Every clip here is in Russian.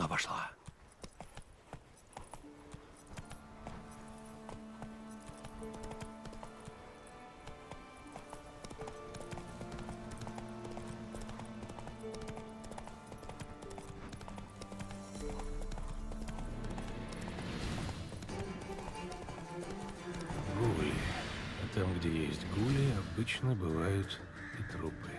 пошла. Гули. А там, где есть гули, обычно бывают и трупы.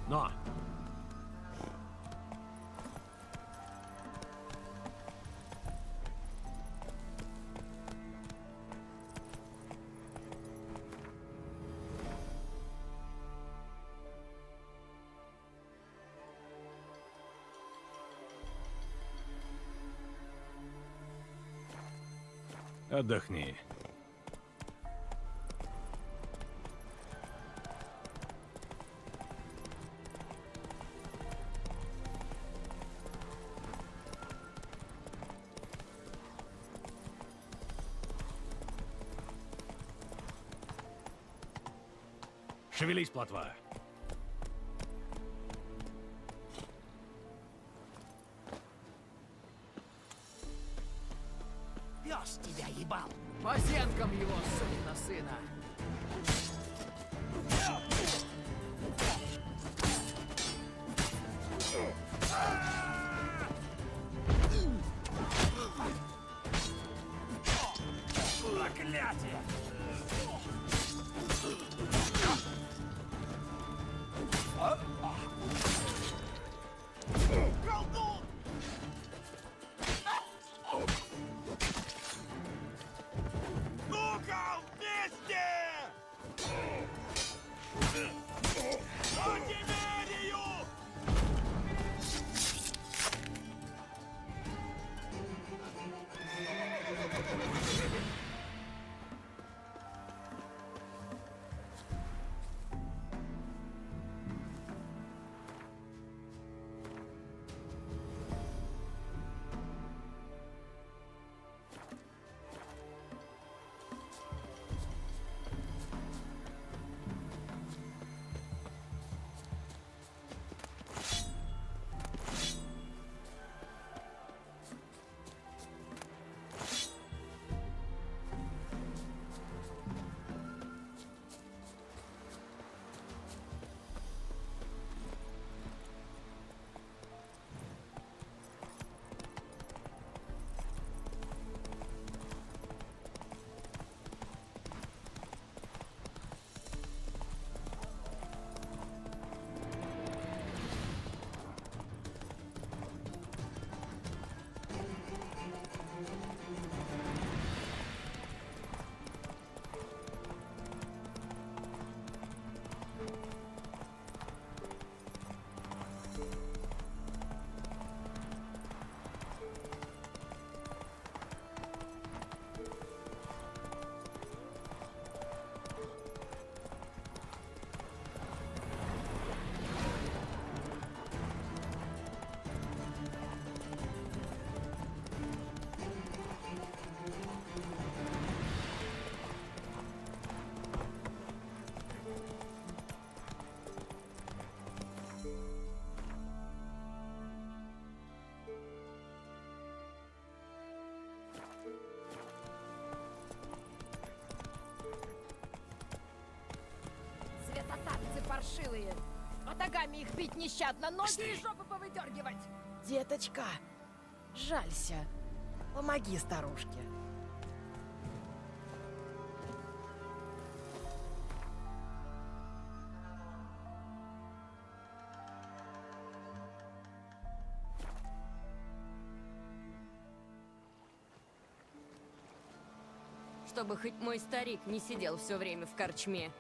Но! Отдохни. Шевелись, плотва. Пес тебя ебал! По зенкам его, сукина сына! Проклятие! Колдун! Ну-ка, вместе! Антимедию! Светотатцы паршивые! Батагами их бить нещадно, ноги и жопы повыдергивать! Деточка, жалься. Помоги старушке. чтобы хоть мой старик не сидел все время в корчме.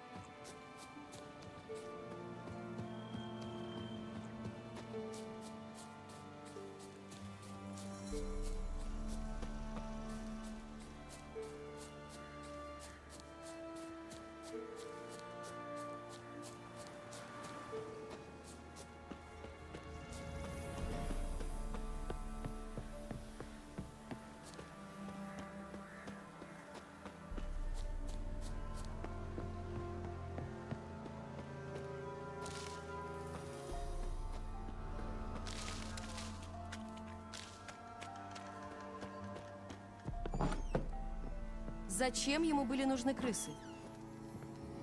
Зачем ему были нужны крысы?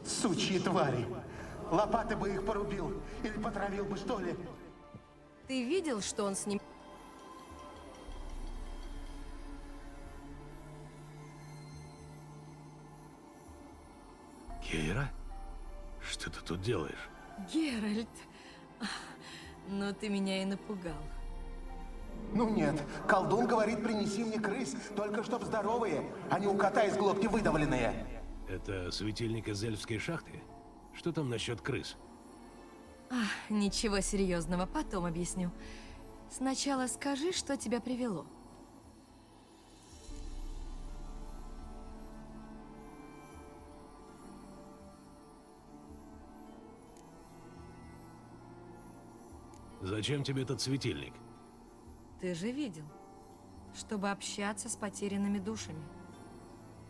Сучьи твари. Лопаты бы их порубил. Или потравил бы, что ли. Ты видел, что он с ним... Кейра? Что ты тут делаешь? Геральт, ну ты меня и напугал. Ну нет, колдун говорит, принеси мне крыс, только чтоб здоровые, а не у кота из глотки выдавленные. Это светильник из эльфской шахты? Что там насчет крыс? Ничего серьезного, потом объясню. Сначала скажи, что тебя привело. Зачем тебе этот светильник? Ты же видел. Чтобы общаться с потерянными душами.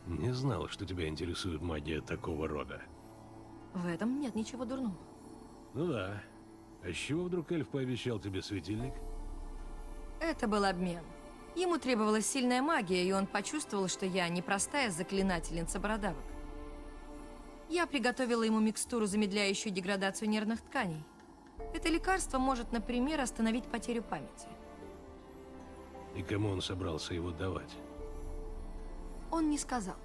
Не знал, что тебя интересует магия такого рода. В этом нет ничего дурного. Ну да. А с чего вдруг эльф пообещал тебе светильник? Это был обмен. Ему требовалась сильная магия, и он почувствовал, что я не простая заклинательница бородавок. Я приготовила ему микстуру, замедляющую деградацию нервных тканей. Это лекарство может, например, остановить потерю памяти. И кому он собрался его давать? Он не сказал.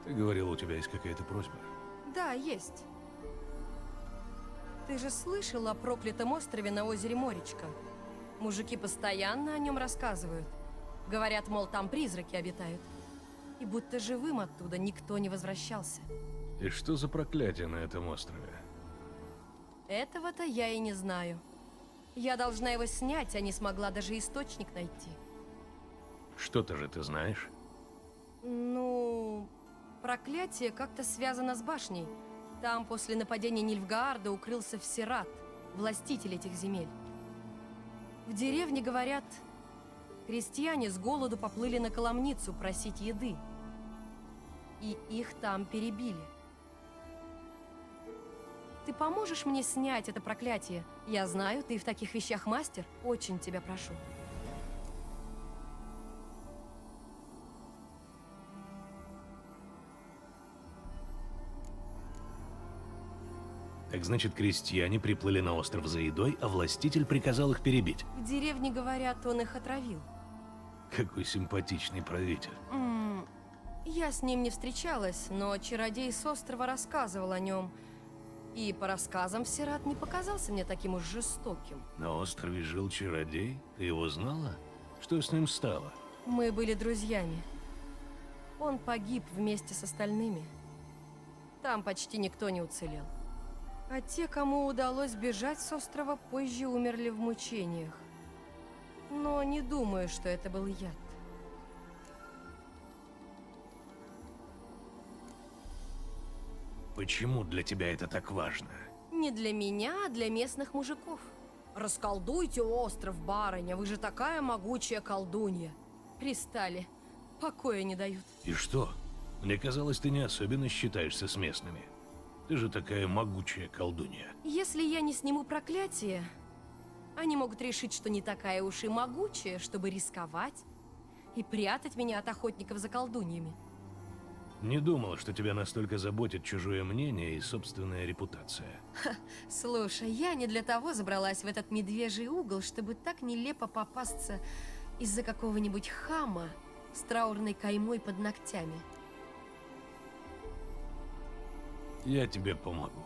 Ты говорил, у тебя есть какая-то просьба? Да, есть. Ты же слышал о проклятом острове на озере Моречка? Мужики постоянно о нем рассказывают. Говорят, мол, там призраки обитают. И будто живым оттуда никто не возвращался. И что за проклятие на этом острове? Этого-то я и не знаю. Я должна его снять, а не смогла даже источник найти. Что-то же ты знаешь? Ну, проклятие как-то связано с башней. Там после нападения Нильфгаарда укрылся Всерат, властитель этих земель. В деревне, говорят, крестьяне с голоду поплыли на Коломницу просить еды. И их там перебили. Ты поможешь мне снять это проклятие? Я знаю, ты в таких вещах мастер. Очень тебя прошу. Так значит, крестьяне приплыли на остров за едой, а властитель приказал их перебить. В деревне, говорят, он их отравил. Какой симпатичный правитель. Я с ним не встречалась, но чародей с острова рассказывал о нем. И по рассказам Всерат не показался мне таким уж жестоким. На острове жил чародей? Ты его знала? Что с ним стало? Мы были друзьями. Он погиб вместе с остальными. Там почти никто не уцелел. А те, кому удалось бежать с острова, позже умерли в мучениях. Но не думаю, что это был яд. Почему для тебя это так важно? Не для меня, а для местных мужиков. Расколдуйте остров, барыня, вы же такая могучая колдунья. Пристали. Покоя не дают. И что? Мне казалось, ты не особенно считаешься с местными. Ты же такая могучая колдунья. Если я не сниму проклятие, они могут решить, что не такая уж и могучая, чтобы рисковать и прятать меня от охотников за колдуньями. Не думал, что тебя настолько заботит чужое мнение и собственная репутация. Слушай, я не для того забралась в этот медвежий угол, чтобы так нелепо попасться из-за какого-нибудь хама с траурной каймой под ногтями. Я тебе помогу.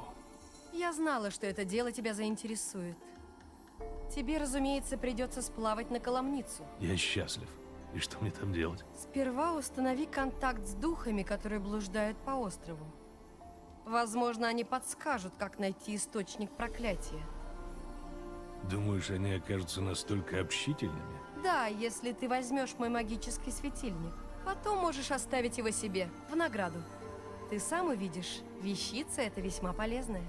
Я знала, что это дело тебя заинтересует. Тебе, разумеется, придется сплавать на Коломницу. Я счастлив. И что мне там делать? Сперва установи контакт с духами, которые блуждают по острову. Возможно, они подскажут, как найти источник проклятия. Думаешь, они окажутся настолько общительными? Да, если ты возьмешь мой магический светильник. Потом можешь оставить его себе, в награду. Ты сам увидишь, вещица эта весьма полезная.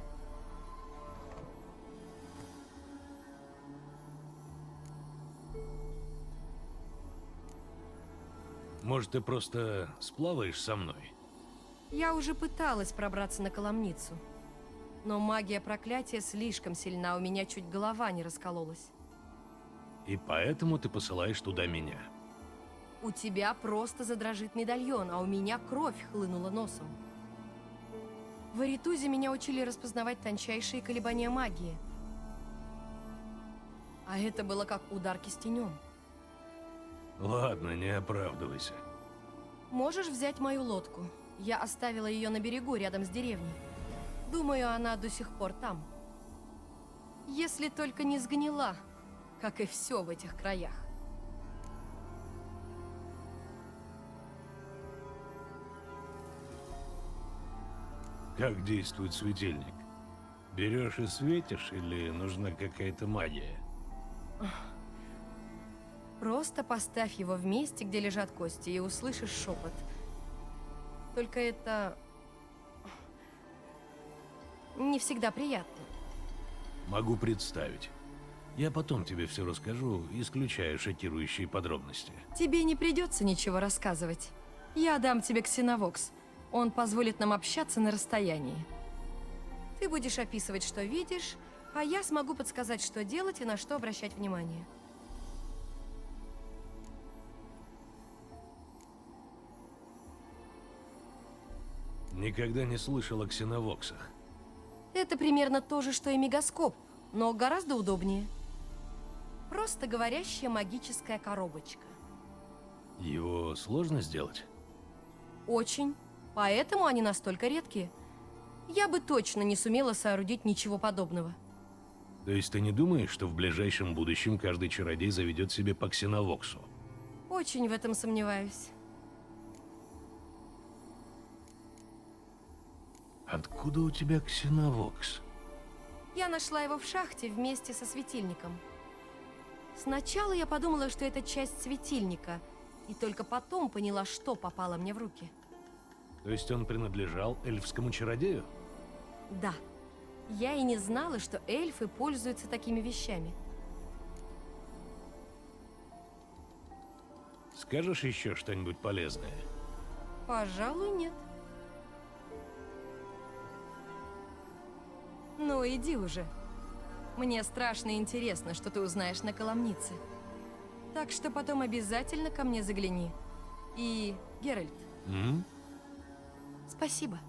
Может, ты просто сплаваешь со мной? Я уже пыталась пробраться на Коломницу. Но магия проклятия слишком сильна, у меня чуть голова не раскололась. И поэтому ты посылаешь туда меня. У тебя просто задрожит медальон, а у меня кровь хлынула носом. В Аритузе меня учили распознавать тончайшие колебания магии. А это было как удар кистенем. Ладно, не оправдывайся. Можешь взять мою лодку. Я оставила ее на берегу, рядом с деревней. Думаю, она до сих пор там. Если только не сгнила, как и все в этих краях. Как действует светильник? Берешь и светишь, или нужна какая-то магия? Просто поставь его в месте, где лежат кости, и услышишь шепот. Только это не всегда приятно. Могу представить. Я потом тебе все расскажу, исключая шокирующие подробности. Тебе не придется ничего рассказывать. Я дам тебе ксеновокс. Он позволит нам общаться на расстоянии. Ты будешь описывать, что видишь, а я смогу подсказать, что делать и на что обращать внимание. Никогда не слышал о ксеновоксах. Это примерно то же, что и мегаскоп, но гораздо удобнее. Просто говорящая магическая коробочка. Его сложно сделать? Очень. Поэтому они настолько редкие. Я бы точно не сумела соорудить ничего подобного. То есть ты не думаешь, что в ближайшем будущем каждый чародей заведет себе по ксеновоксу? Очень в этом сомневаюсь. Откуда у тебя ксеновокс? Я нашла его в шахте вместе со светильником. Сначала я подумала, что это часть светильника, и только потом поняла, что попало мне в руки. То есть он принадлежал эльфскому чародею? Да. Я и не знала, что эльфы пользуются такими вещами. Скажешь еще что-нибудь полезное? Пожалуй, нет. Ну, иди уже. Мне страшно интересно, что ты узнаешь на Коломнице. Так что потом обязательно ко мне загляни. И, Геральт, спасибо.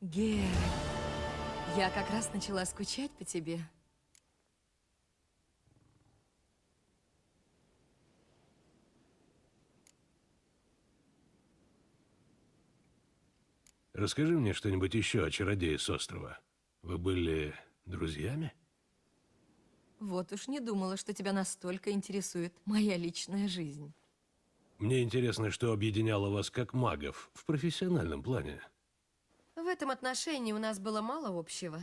Геральт, я как раз начала скучать по тебе. Расскажи мне что-нибудь еще о чародее с острова. Вы были друзьями? Вот уж не думала, что тебя настолько интересует моя личная жизнь. Мне интересно, что объединяло вас как магов в профессиональном плане. В этом отношении у нас было мало общего.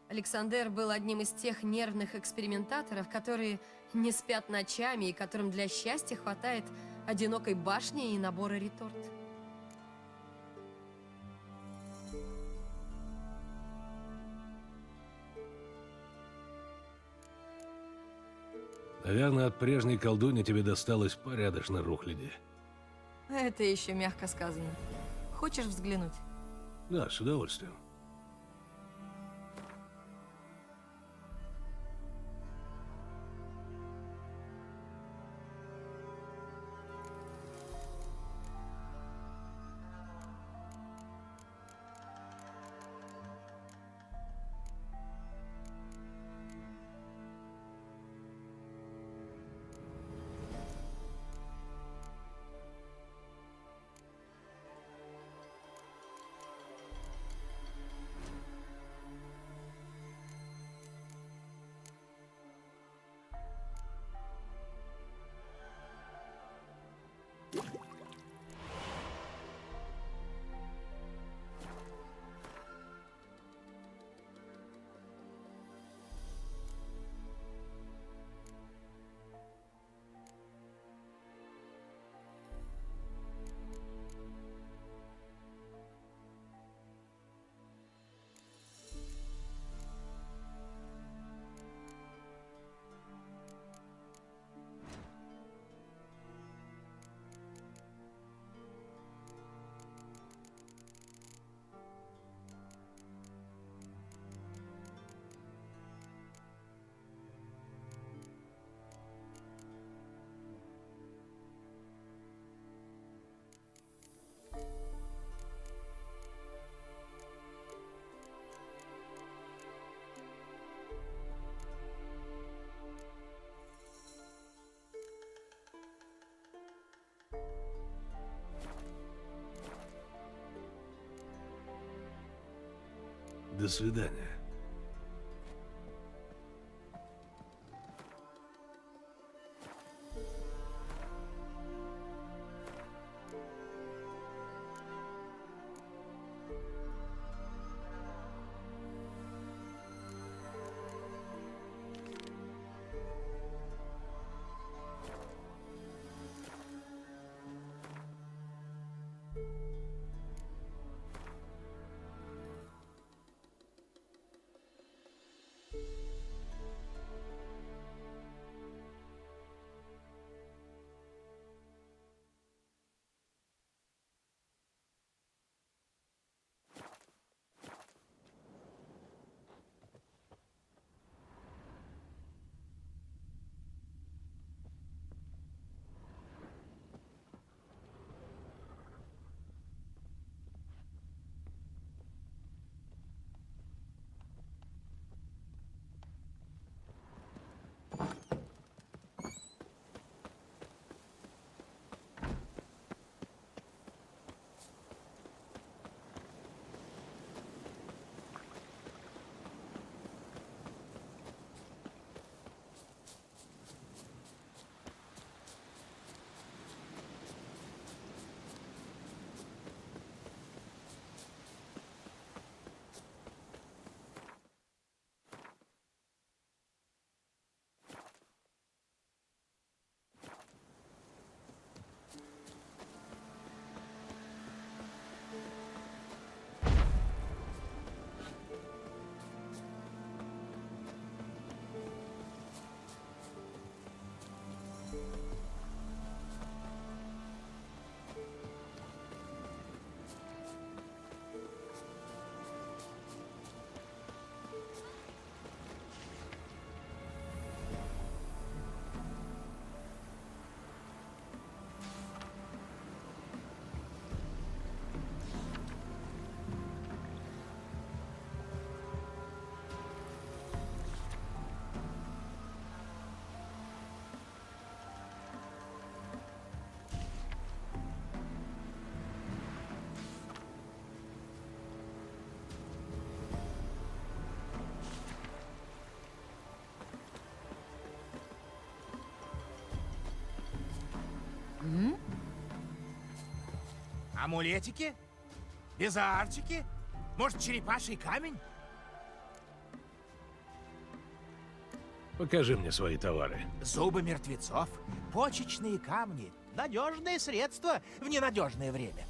Александр был одним из тех нервных экспериментаторов, которые не спят ночами и которым для счастья хватает одинокой башни и набора реторт. Наверное, от прежней колдуни тебе досталось порядочно рухляди. Это еще мягко сказано. Хочешь взглянуть? Да, с удовольствием. До свидания. Амулетики? Безаарчики? Может, черепаший камень? Покажи мне свои товары. Зубы мертвецов, почечные камни. Надежное средство в ненадежное время.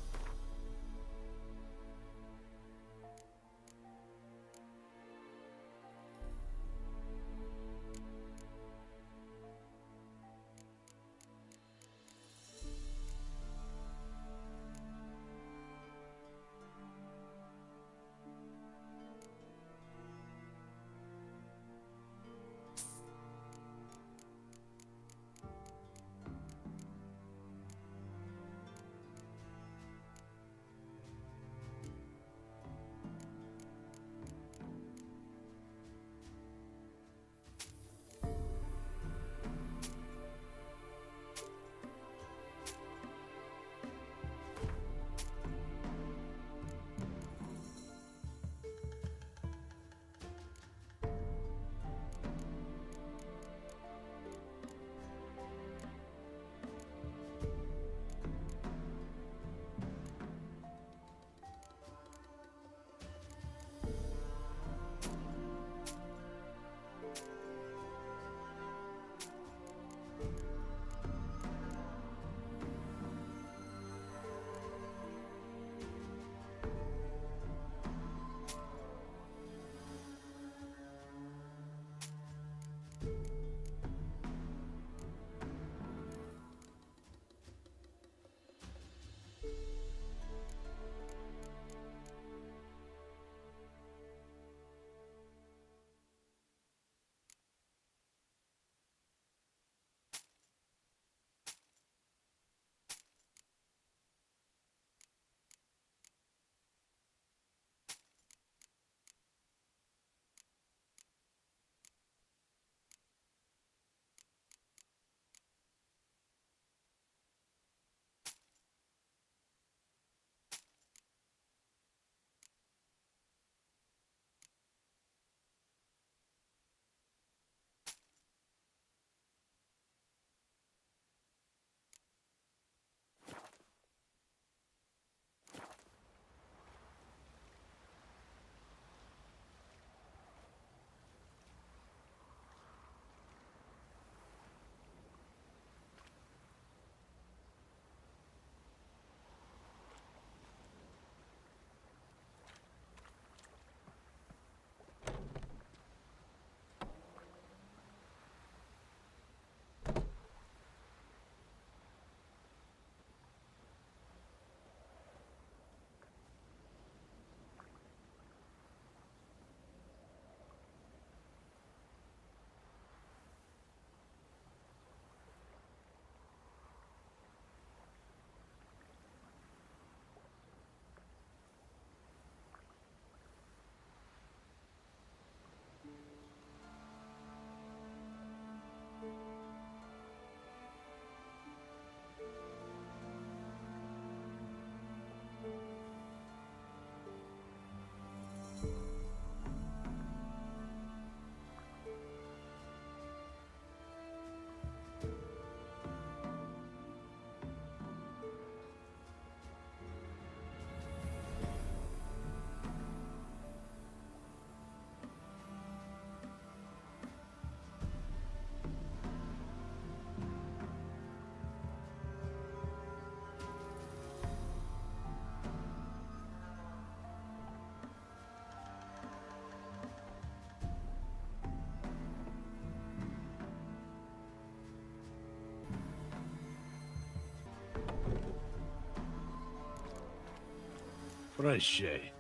Прощай.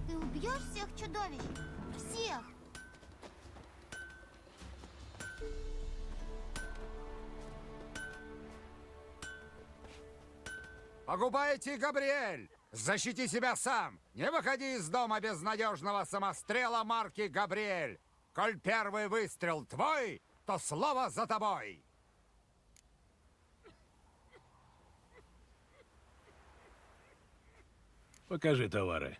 Ты убьешь всех чудовищ? Всех! Погубайте, Габриэль! Защити себя сам! Не выходи из дома без надежного самострела марки Габриэль! Коль первый выстрел твой, то слово за тобой! Покажи товары.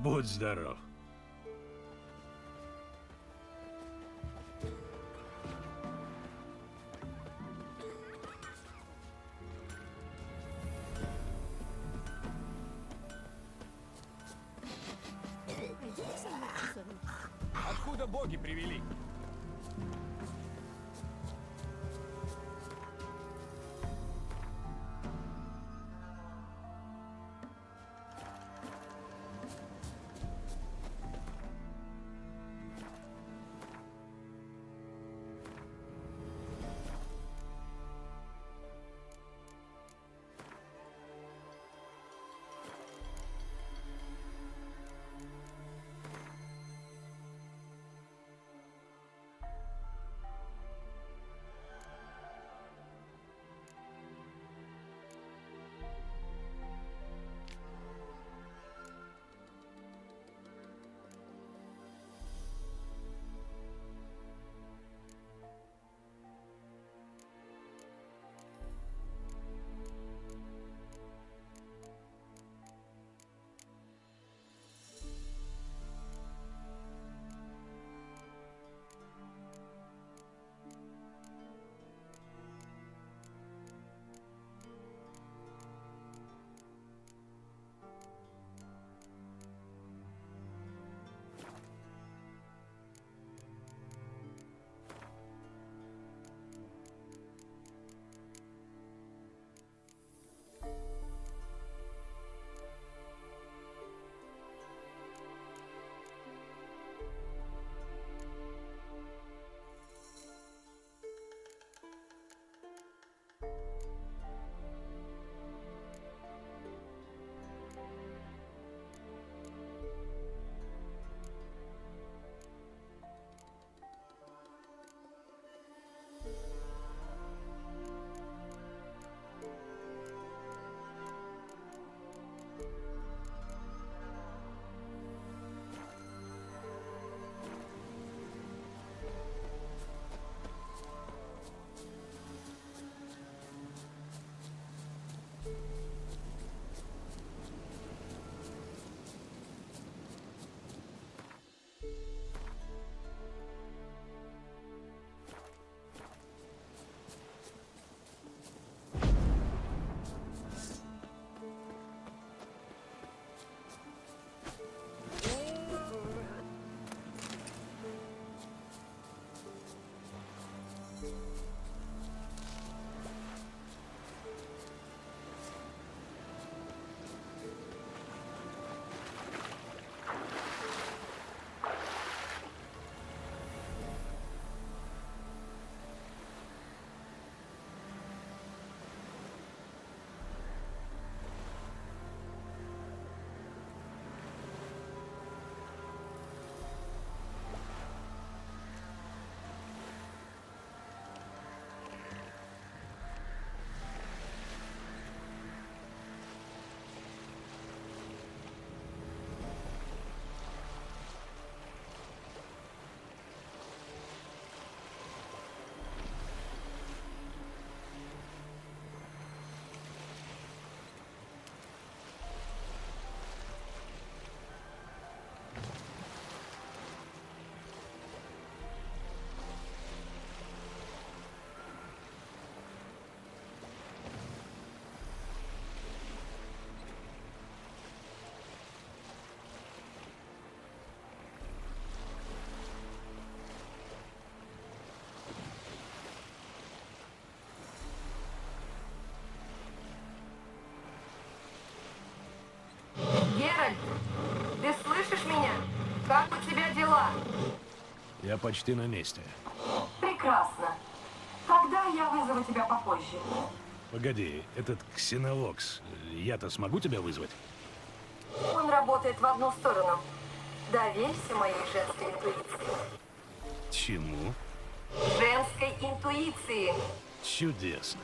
Будь здоров. Откуда боги привели? Геральт, ты слышишь меня? Как у тебя дела? Я почти на месте. Прекрасно. Когда я вызову тебя попозже? Погоди, этот Ксеновокс, я-то смогу тебя вызвать? Он работает в одну сторону. Доверься моей женской интуиции. Чему? Женской интуиции. Чудесно.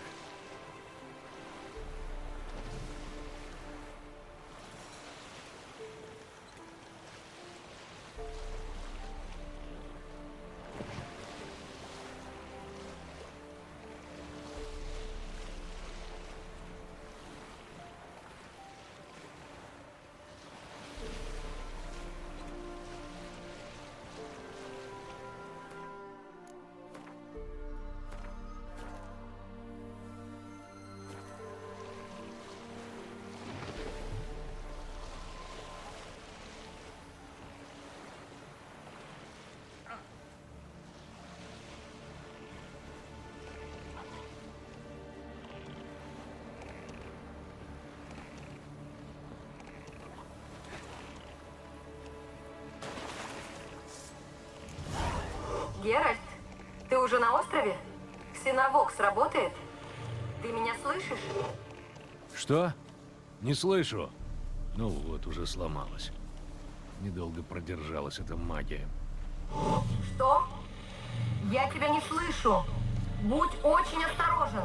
Геральт, ты уже на острове? Ксеновокс работает? Ты меня слышишь? Что? Не слышу. Ну вот, уже сломалась. Недолго продержалась эта магия. Что? Я тебя не слышу. Будь очень осторожен.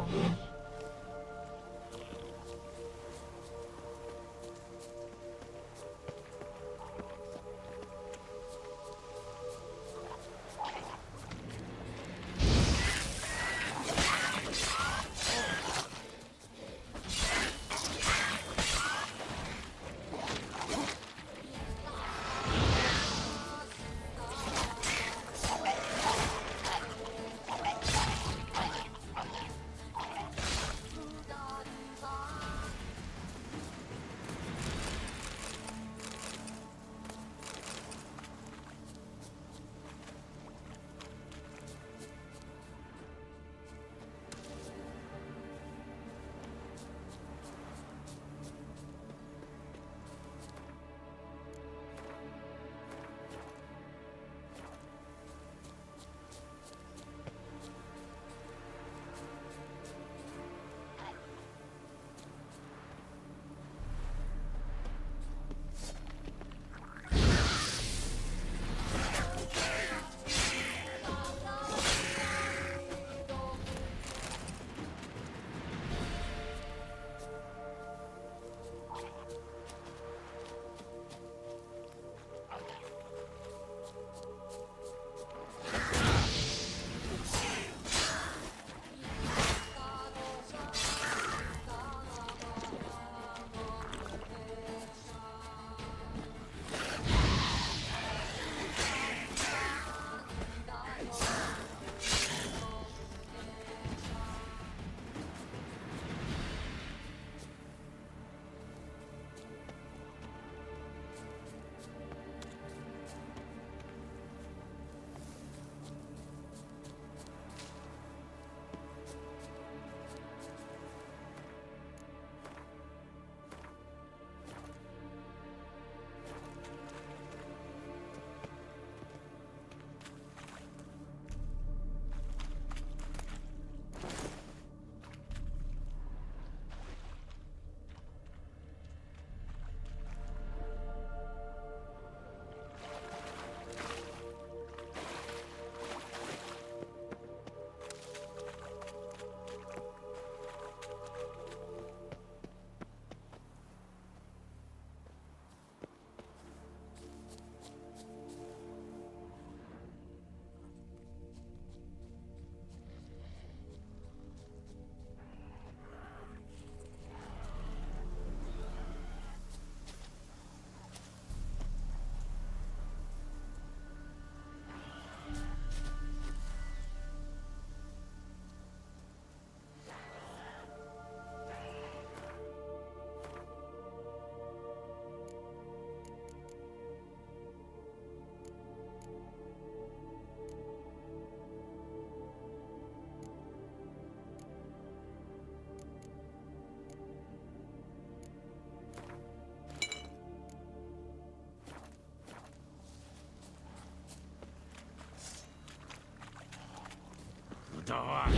Давай.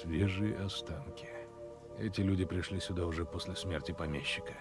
Свежие останки. Эти люди пришли сюда уже после смерти помещика.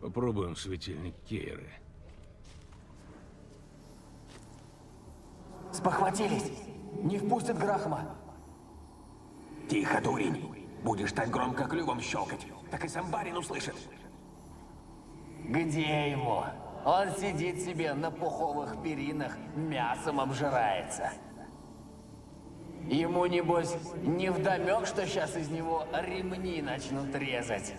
Попробуем светильник Кейры. Спохватились. Не впустят Грахама. Тихо, дурень. Будешь так громко клювом щелкать, так и сам барин услышит. Где ему? Он сидит себе на пуховых перинах, мясом обжирается. Ему, небось, невдомек, что сейчас из него ремни начнут резать.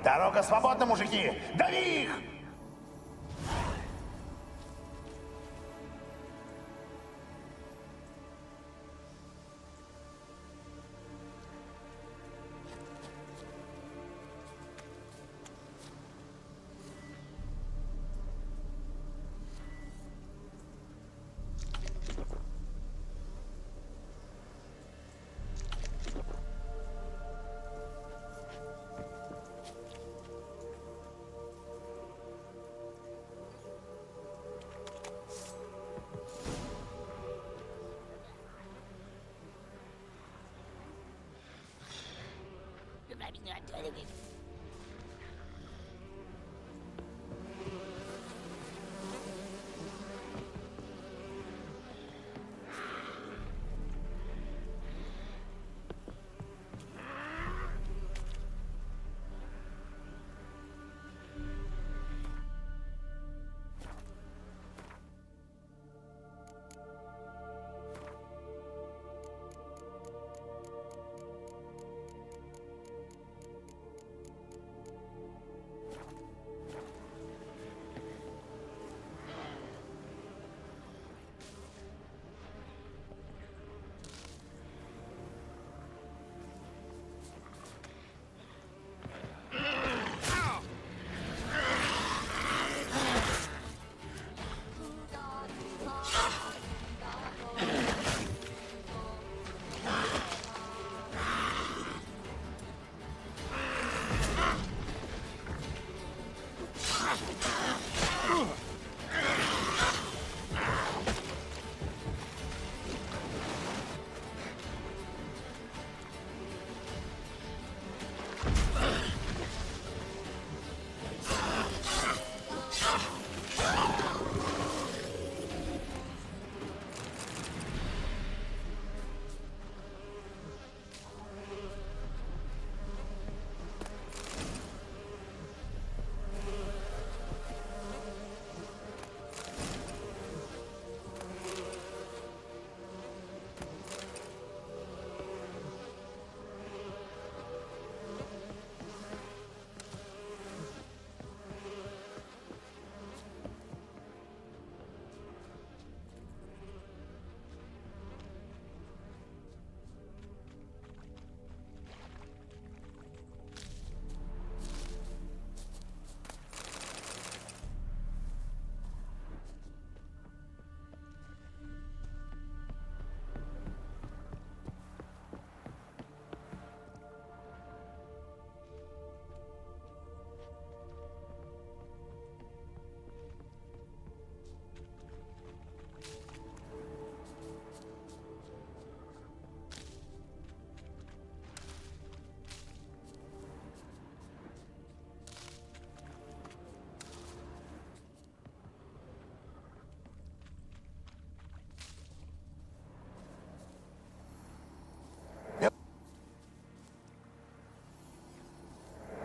Дорога свободна, мужики! Дави их!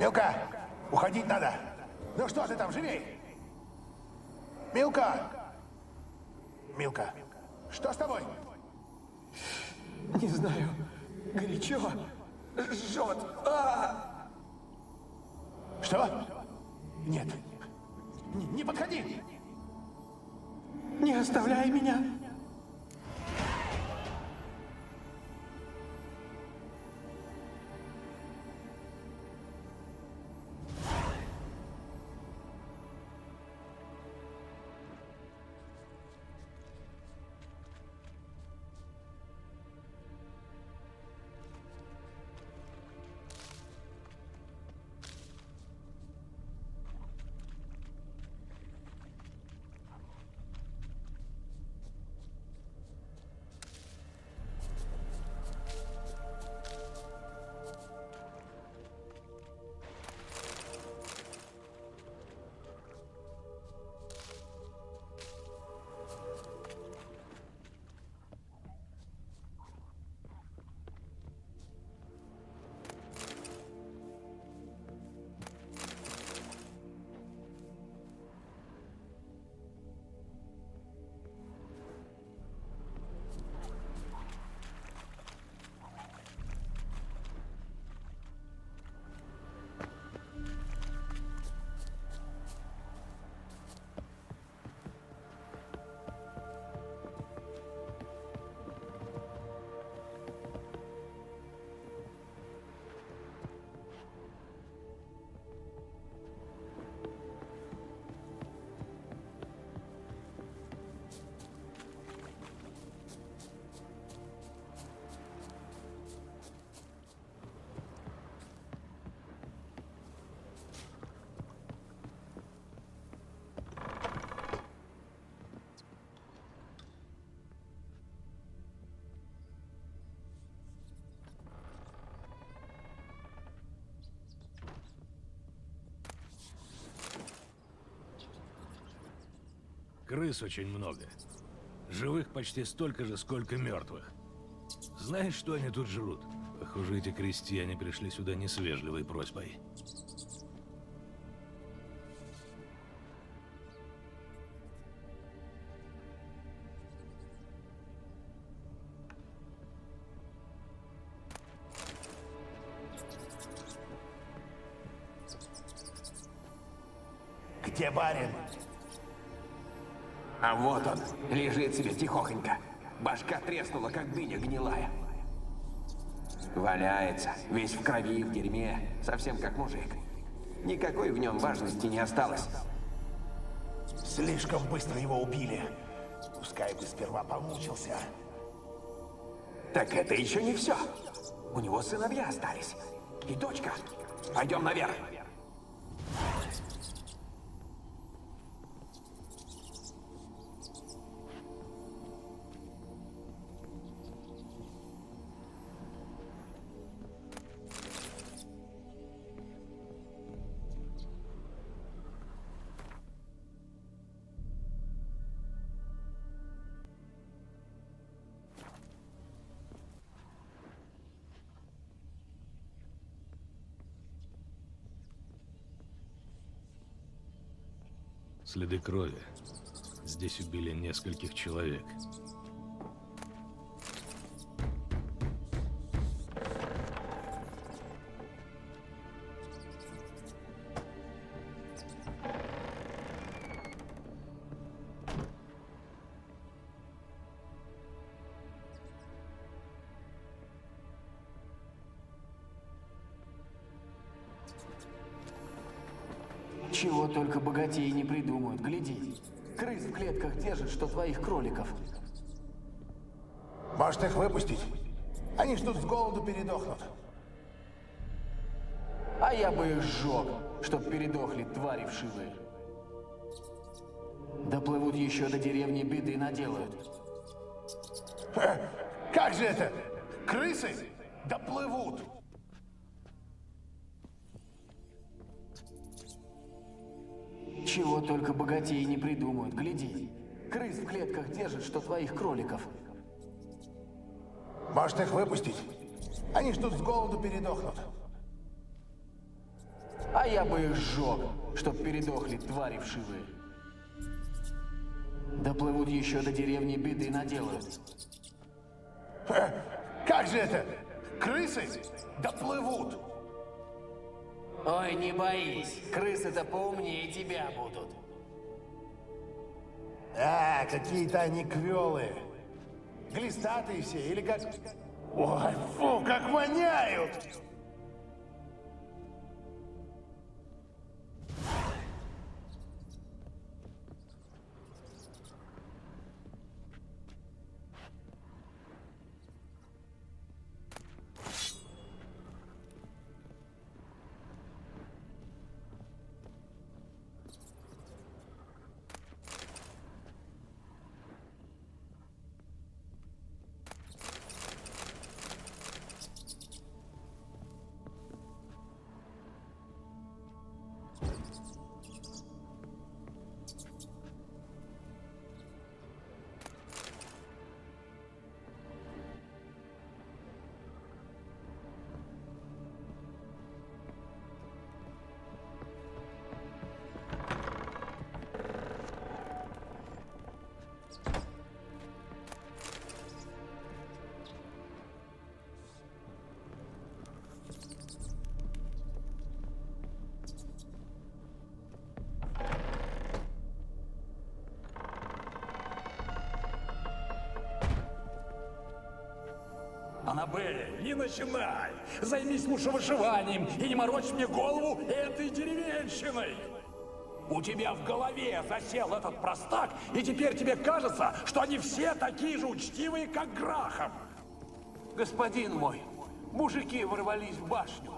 Милка, уходить надо. Ну что ты там, живей? Милка! Милка, что с тобой? Не знаю. Горячо. Жжет. Что? Нет. Не подходи! Не оставляй меня. Крыс очень много. Живых почти столько же, сколько мертвых. Знаешь, что они тут жрут? Похоже, эти крестьяне пришли сюда не с вежливой просьбой. Где барин? А вот он, лежит себе тихохонько. Башка треснула, как дыня гнилая. Валяется, весь в крови и в дерьме, совсем как мужик. Никакой в нем важности не осталось. Слишком быстро его убили. Пускай бы сперва помучился. Так это еще не все. У него сыновья остались. И дочка. Пойдем наверх. Следы крови. Здесь убили нескольких человек. Чего только богатеи не придумают, гляди. Крыс в клетках держат, что твоих кроликов. Может, их выпустить? Они ж тут с голоду передохнут. А я бы их сжег, чтоб передохли твари вшивые. Доплывут еще до деревни, беды наделают. Как же это? Крысы доплывут. Чего только богатеи не придумают, гляди. Крыс в клетках держат, что твоих кроликов. Может, их выпустить? Они ж тут с голоду передохнут. А я бы их сжег, чтоб передохли твари вшивые. Доплывут еще до деревни, беды наделают. Как же это? Крысы доплывут. Ой, не боись, крысы-то поумнее тебя будут. А, какие-то они квелые. Глистатые все, или как... Ой, фу, как воняют! Аннабель, не начинай! Займись лучше вышиванием и не морочь мне голову этой деревенщиной! У тебя в голове засел этот простак, и теперь тебе кажется, что они все такие же учтивые, как Грахам. Господин мой, мужики ворвались в башню.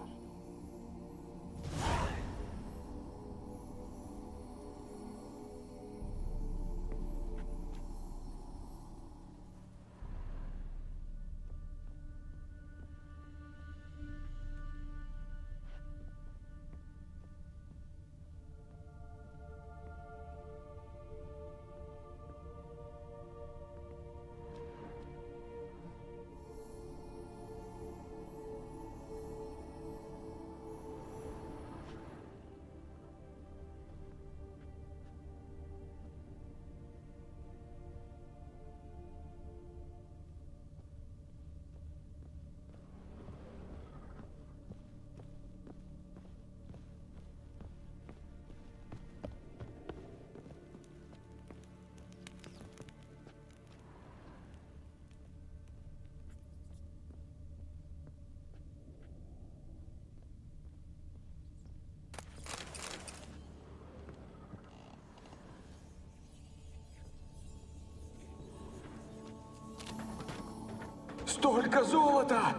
Столько золота!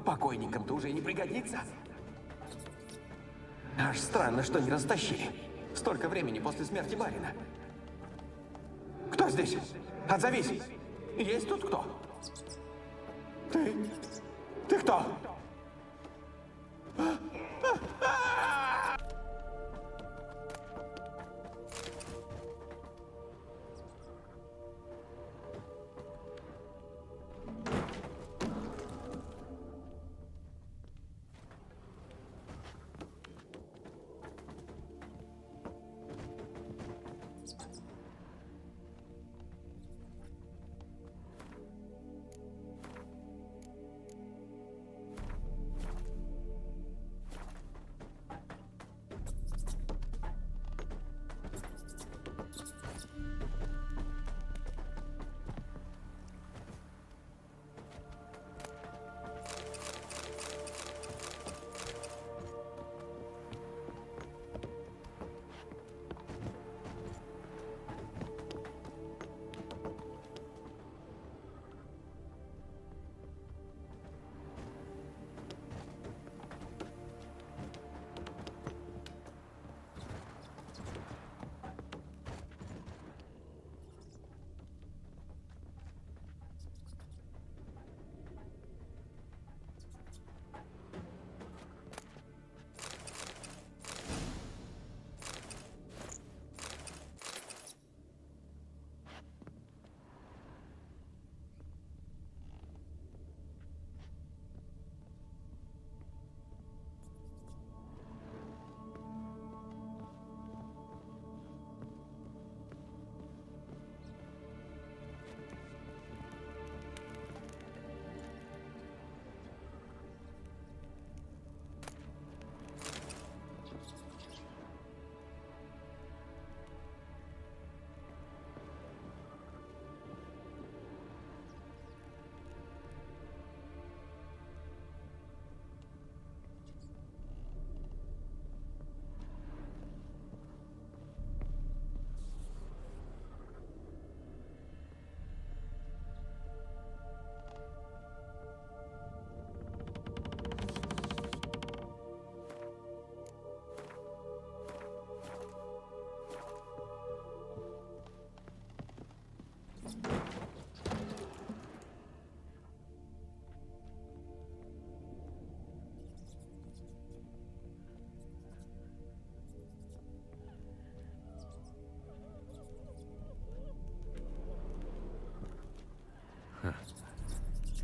Покойникам-то уже не пригодится. Аж странно, что не растащили. Столько времени после смерти барина. Кто здесь? Отзовись! Есть тут кто? Ты кто?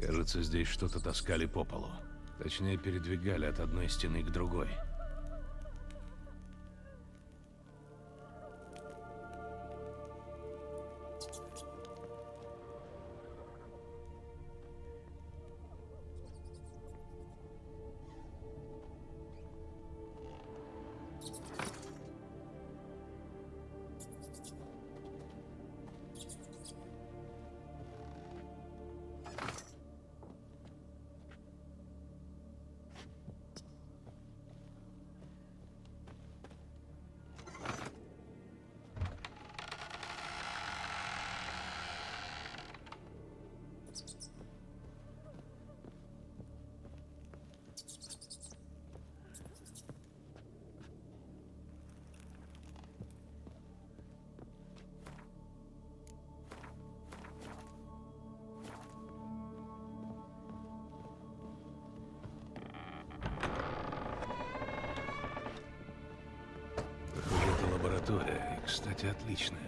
Кажется, здесь что-то таскали по полу. Точнее, передвигали от одной стены к другой. Похоже, это лаборатория, и, кстати, отличная.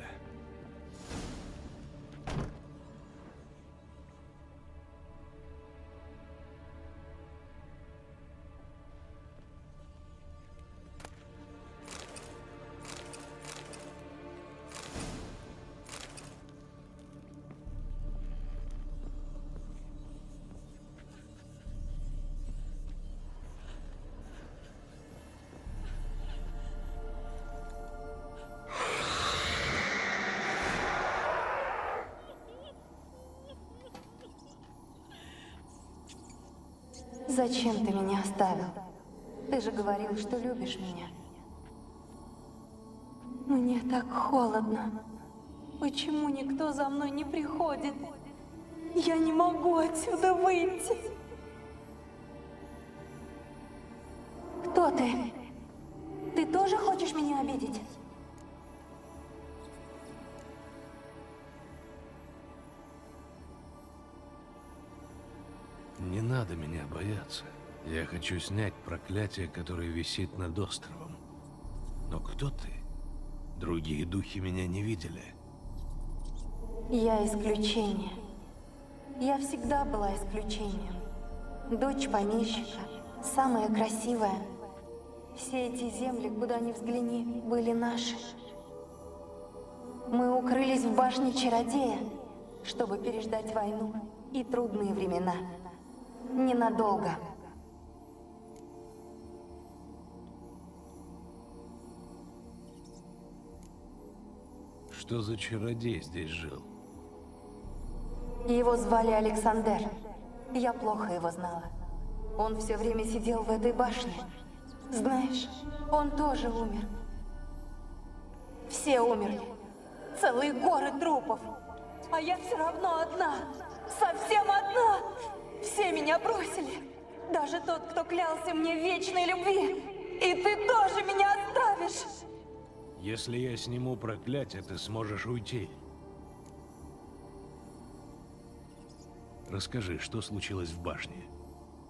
Зачем ты меня оставил? Ты же говорил, что любишь меня. Мне так холодно. Почему никто за мной не приходит? Я не могу отсюда выйти. Кто ты? Ты тоже хочешь меня обидеть? Не надо меня бояться. Я хочу снять проклятие, которое висит над островом. Но кто ты? Другие духи меня не видели. Я исключение. Я всегда была исключением. Дочь помещика, самая красивая. Все эти земли, куда ни взгляни, были наши. Мы укрылись в башне чародея, чтобы переждать войну и трудные времена. Ненадолго. Что за чародей здесь жил? Его звали Александр. Я плохо его знала. Он все время сидел в этой башне. Знаешь, он тоже умер. Все умерли. Целые горы трупов. А я все равно одна. Совсем одна. Все меня бросили. Даже тот, кто клялся мне в вечной любви. И ты тоже меня оставишь. Если я сниму проклятие, ты сможешь уйти. Расскажи, что случилось в башне?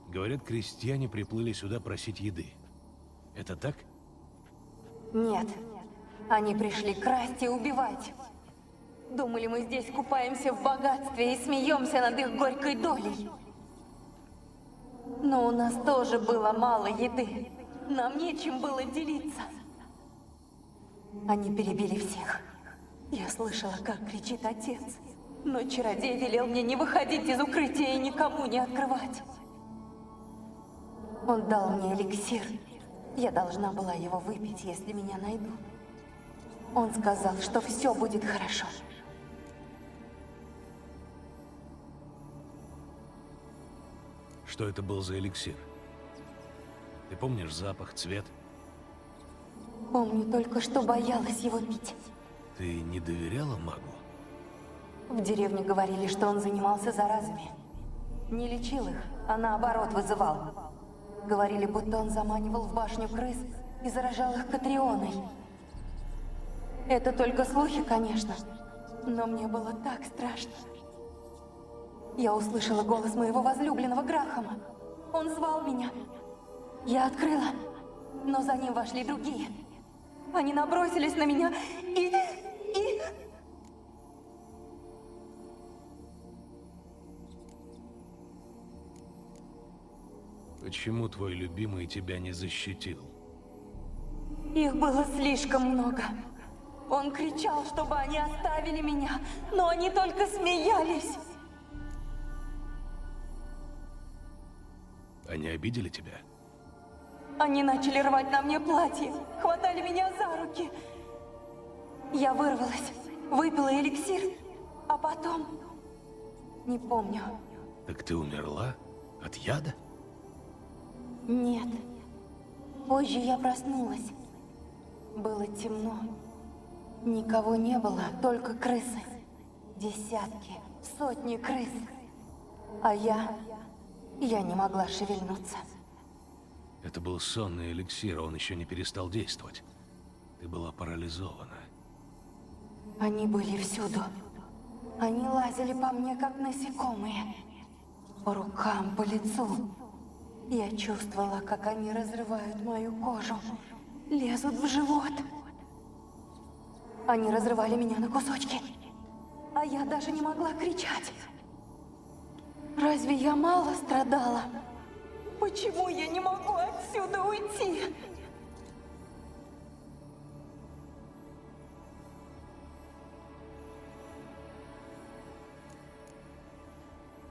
Говорят, крестьяне приплыли сюда просить еды. Это так? Нет. Они пришли красть и убивать. Думали, мы здесь купаемся в богатстве и смеемся над их горькой долей. Но у нас тоже было мало еды. Нам нечем было делиться. Они перебили всех. Я слышала, как кричит отец. Но чародей велел мне не выходить из укрытия и никому не открывать. Он дал мне эликсир. Я должна была его выпить, если меня найдут. Он сказал, что все будет хорошо. Что это был за эликсир? Ты помнишь запах, цвет? Помню только, что боялась его пить. Ты не доверяла магу? В деревне говорили, что он занимался заразами. Не лечил их, а наоборот вызывал. Говорили, будто он заманивал в башню крыс и заражал их Катрионой. Это только слухи, конечно, но мне было так страшно. Я услышала голос моего возлюбленного Грахама. Он звал меня. Я открыла, но за ним вошли другие. Они набросились на меня и... Почему твой любимый тебя не защитил? Их было слишком много. Он кричал, чтобы они оставили меня, но они только смеялись. Они обидели тебя? Они начали рвать на мне платье, хватали меня за руки. Я вырвалась, выпила эликсир, а потом... Не помню. Так ты умерла? От яда? Нет. Позже я проснулась. Было темно. Никого не было, только крысы. Десятки, сотни крыс. А я не могла шевельнуться. Это был сонный эликсир, а он еще не перестал действовать. Ты была парализована. Они были всюду. Они лазили по мне, как насекомые. По рукам, по лицу. Я чувствовала, как они разрывают мою кожу. Лезут в живот. Они разрывали меня на кусочки. А я даже не могла кричать. Разве я мало страдала? Почему я не могу отсюда уйти?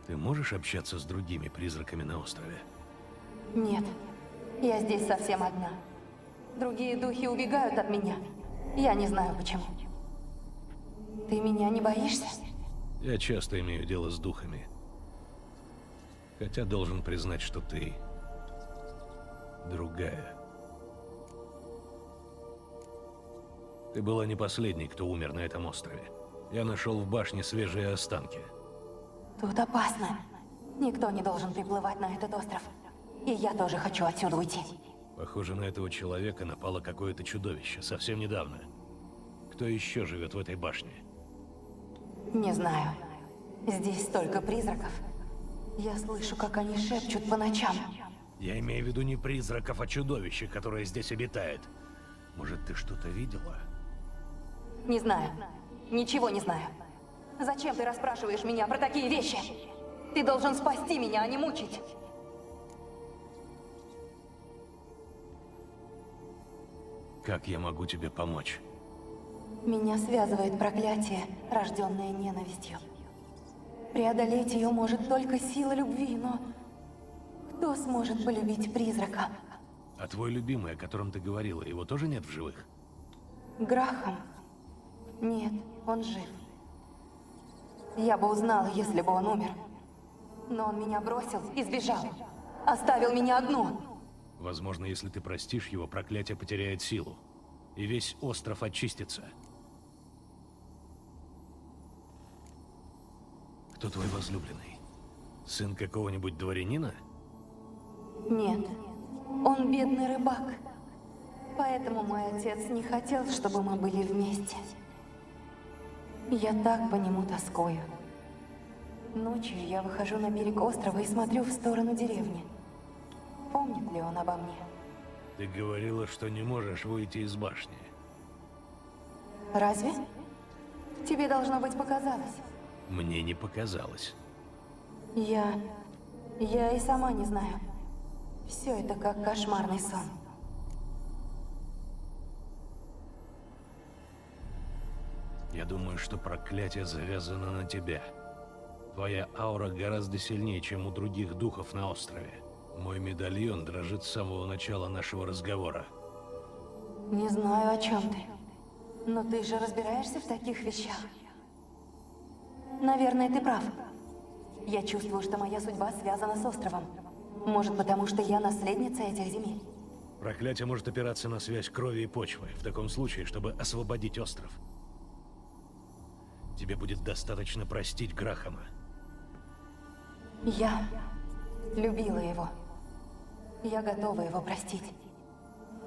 Ты можешь общаться с другими призраками на острове? Нет, я здесь совсем одна. Другие духи убегают от меня. Я не знаю почему. Ты меня не боишься? Я часто имею дело с духами. Хотя должен признать, что ты другая. Ты была не последней, кто умер на этом острове. Я нашел в башне свежие останки. Тут опасно. Никто не должен приплывать на этот остров. И я тоже хочу отсюда уйти. Похоже, на этого человека напало какое-то чудовище совсем недавно. Кто еще живет в этой башне? Не знаю. Здесь столько призраков. Я слышу, как они шепчут по ночам. Я имею в виду не призраков, а чудовище, которое здесь обитает. Может, ты что-то видела? Не знаю. Ничего не знаю. Зачем ты расспрашиваешь меня про такие вещи? Ты должен спасти меня, а не мучить. Как я могу тебе помочь? Меня связывает проклятие, рожденное ненавистью. Преодолеть ее может только сила любви, но... Кто сможет полюбить призрака? А твой любимый, о котором ты говорила, его тоже нет в живых? Грахам? Нет, он жив. Я бы узнала, если бы он умер. Но он меня бросил и сбежал. Оставил меня одну. Возможно, если ты простишь его, проклятие потеряет силу. И весь остров очистится. Кто твой возлюбленный? Сын какого-нибудь дворянина? Нет, он бедный рыбак. Поэтому мой отец не хотел, чтобы мы были вместе. Я так по нему тоскую. Ночью я выхожу на берег острова и смотрю в сторону деревни. Помнит ли он обо мне? Ты говорила, что не можешь выйти из башни. Разве? Тебе должно быть показалось. Мне не показалось. Я и сама не знаю. Все это как кошмарный сон. Я думаю, что проклятие завязано на тебя. Твоя аура гораздо сильнее, чем у других духов на острове. Мой медальон дрожит с самого начала нашего разговора. Не знаю, о чем ты. Но ты же разбираешься в таких вещах. Наверное, ты прав. Я чувствую, что моя судьба связана с островом. Может, потому что я наследница этих земель. Проклятие может опираться на связь крови и почвы. В таком случае, чтобы освободить остров. Тебе будет достаточно простить Грахама. Я любила его. Я готова его простить.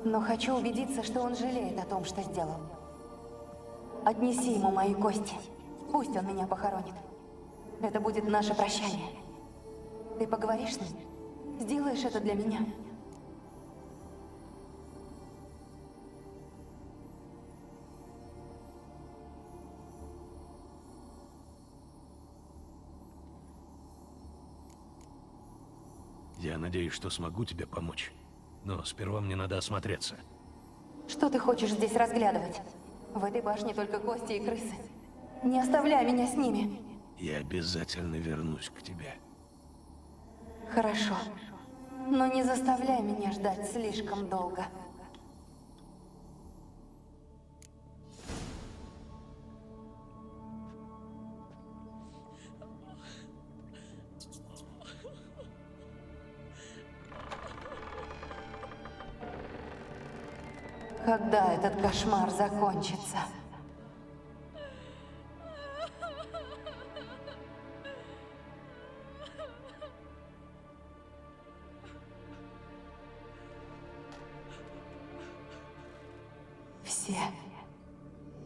Но хочу убедиться, что он жалеет о том, что сделал. Отнеси ему мои кости. Пусть он меня похоронит. Это будет наше прощание. Ты поговоришь с ним? Сделаешь это для меня? Я надеюсь, что смогу тебе помочь. Но сперва мне надо осмотреться. Что ты хочешь здесь разглядывать? В этой башне только кости и крысы. Не оставляй меня с ними. Я обязательно вернусь к тебе. Хорошо. Но не заставляй меня ждать слишком долго. Когда этот кошмар закончится?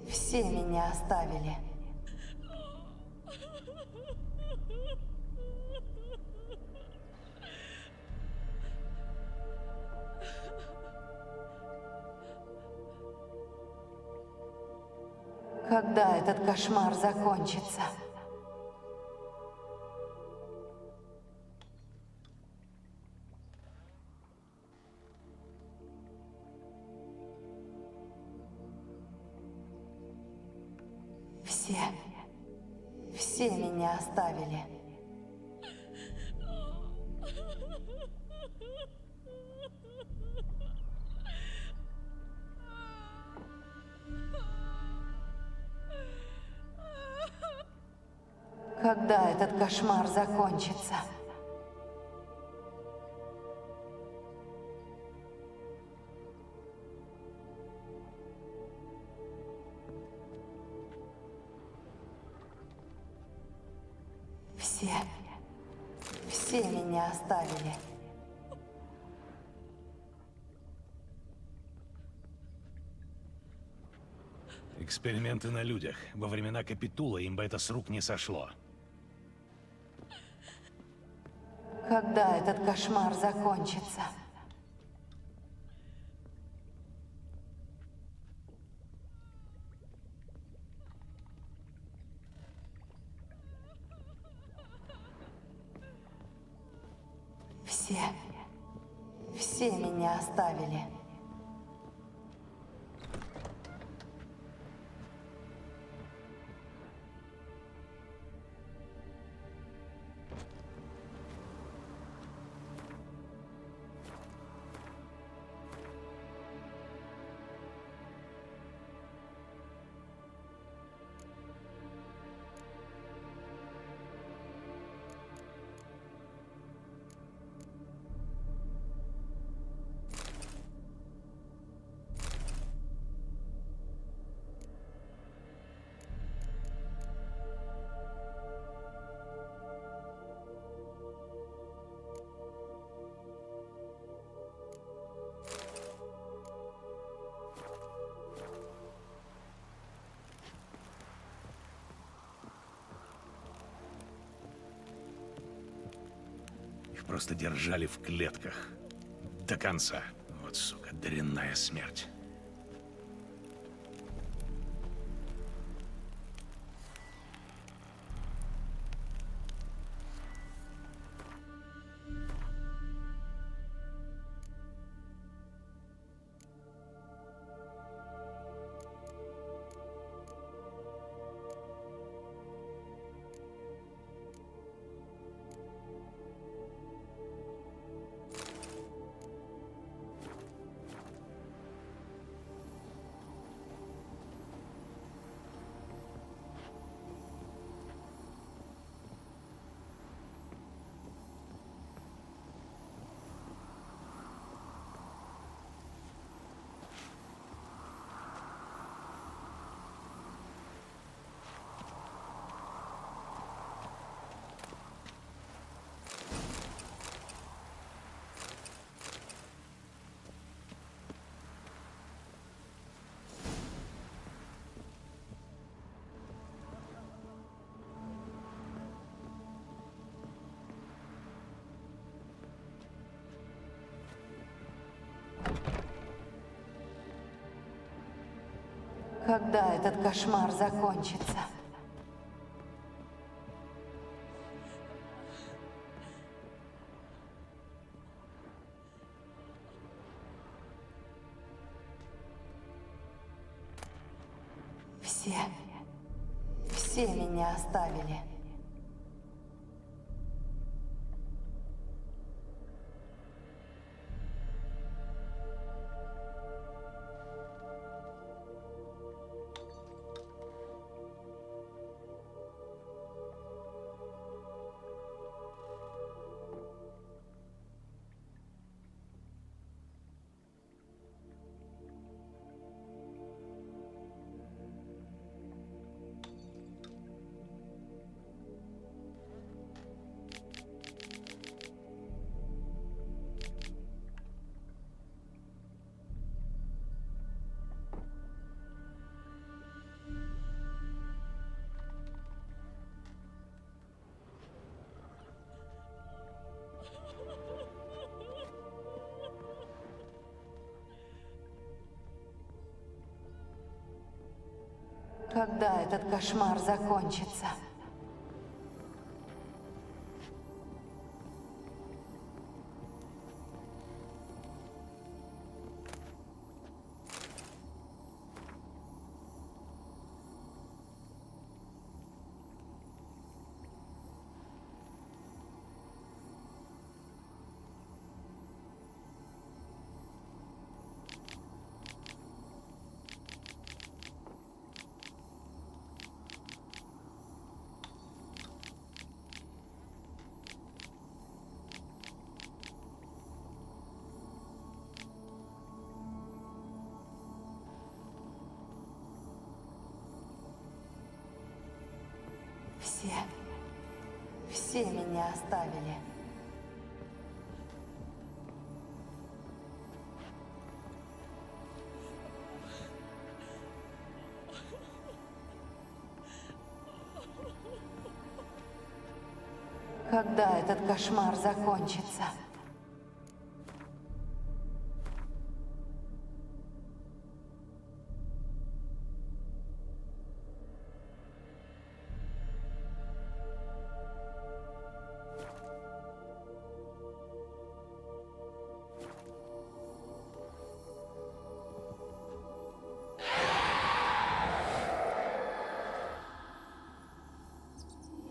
Все меня оставили. Когда этот кошмар закончится? Все меня оставили. Когда этот кошмар закончится? Все меня оставили. Эксперименты на людях. Во времена Капитула им бы это с рук не сошло. Когда этот кошмар закончится? Все меня оставили. Их просто держали в клетках. До конца. Вот, сука, дрянная смерть. Когда этот кошмар закончится? Все меня оставили. Когда этот кошмар закончится? Все меня оставили. Когда этот кошмар закончится?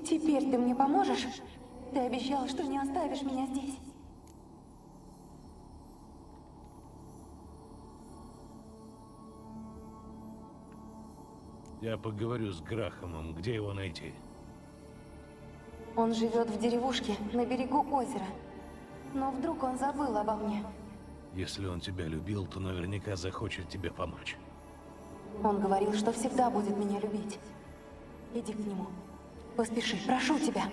Теперь ты мне поможешь? Ты обещал, что не оставишь меня здесь. Я поговорю с Грахамом. Где его найти? Он живет в деревушке на берегу озера. Но вдруг он забыл обо мне. Если он тебя любил, то наверняка захочет тебе помочь. Он говорил, что всегда будет меня любить. Иди к нему. Поспеши, прошу тебя.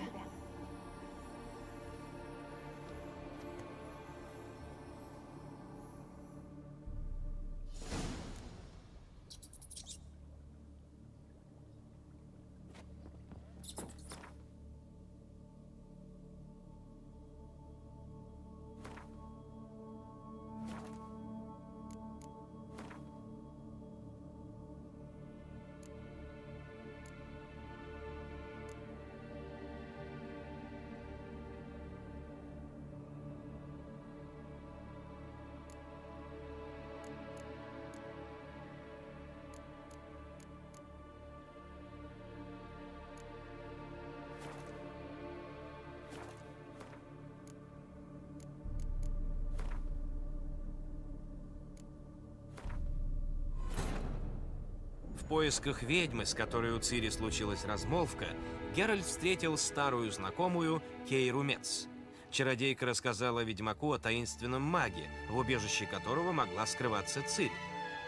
В поисках ведьмы, с которой у Цири случилась размолвка, Геральт встретил старую знакомую Кейру Мец. Чародейка рассказала ведьмаку о таинственном маге, в убежище которого могла скрываться Цири.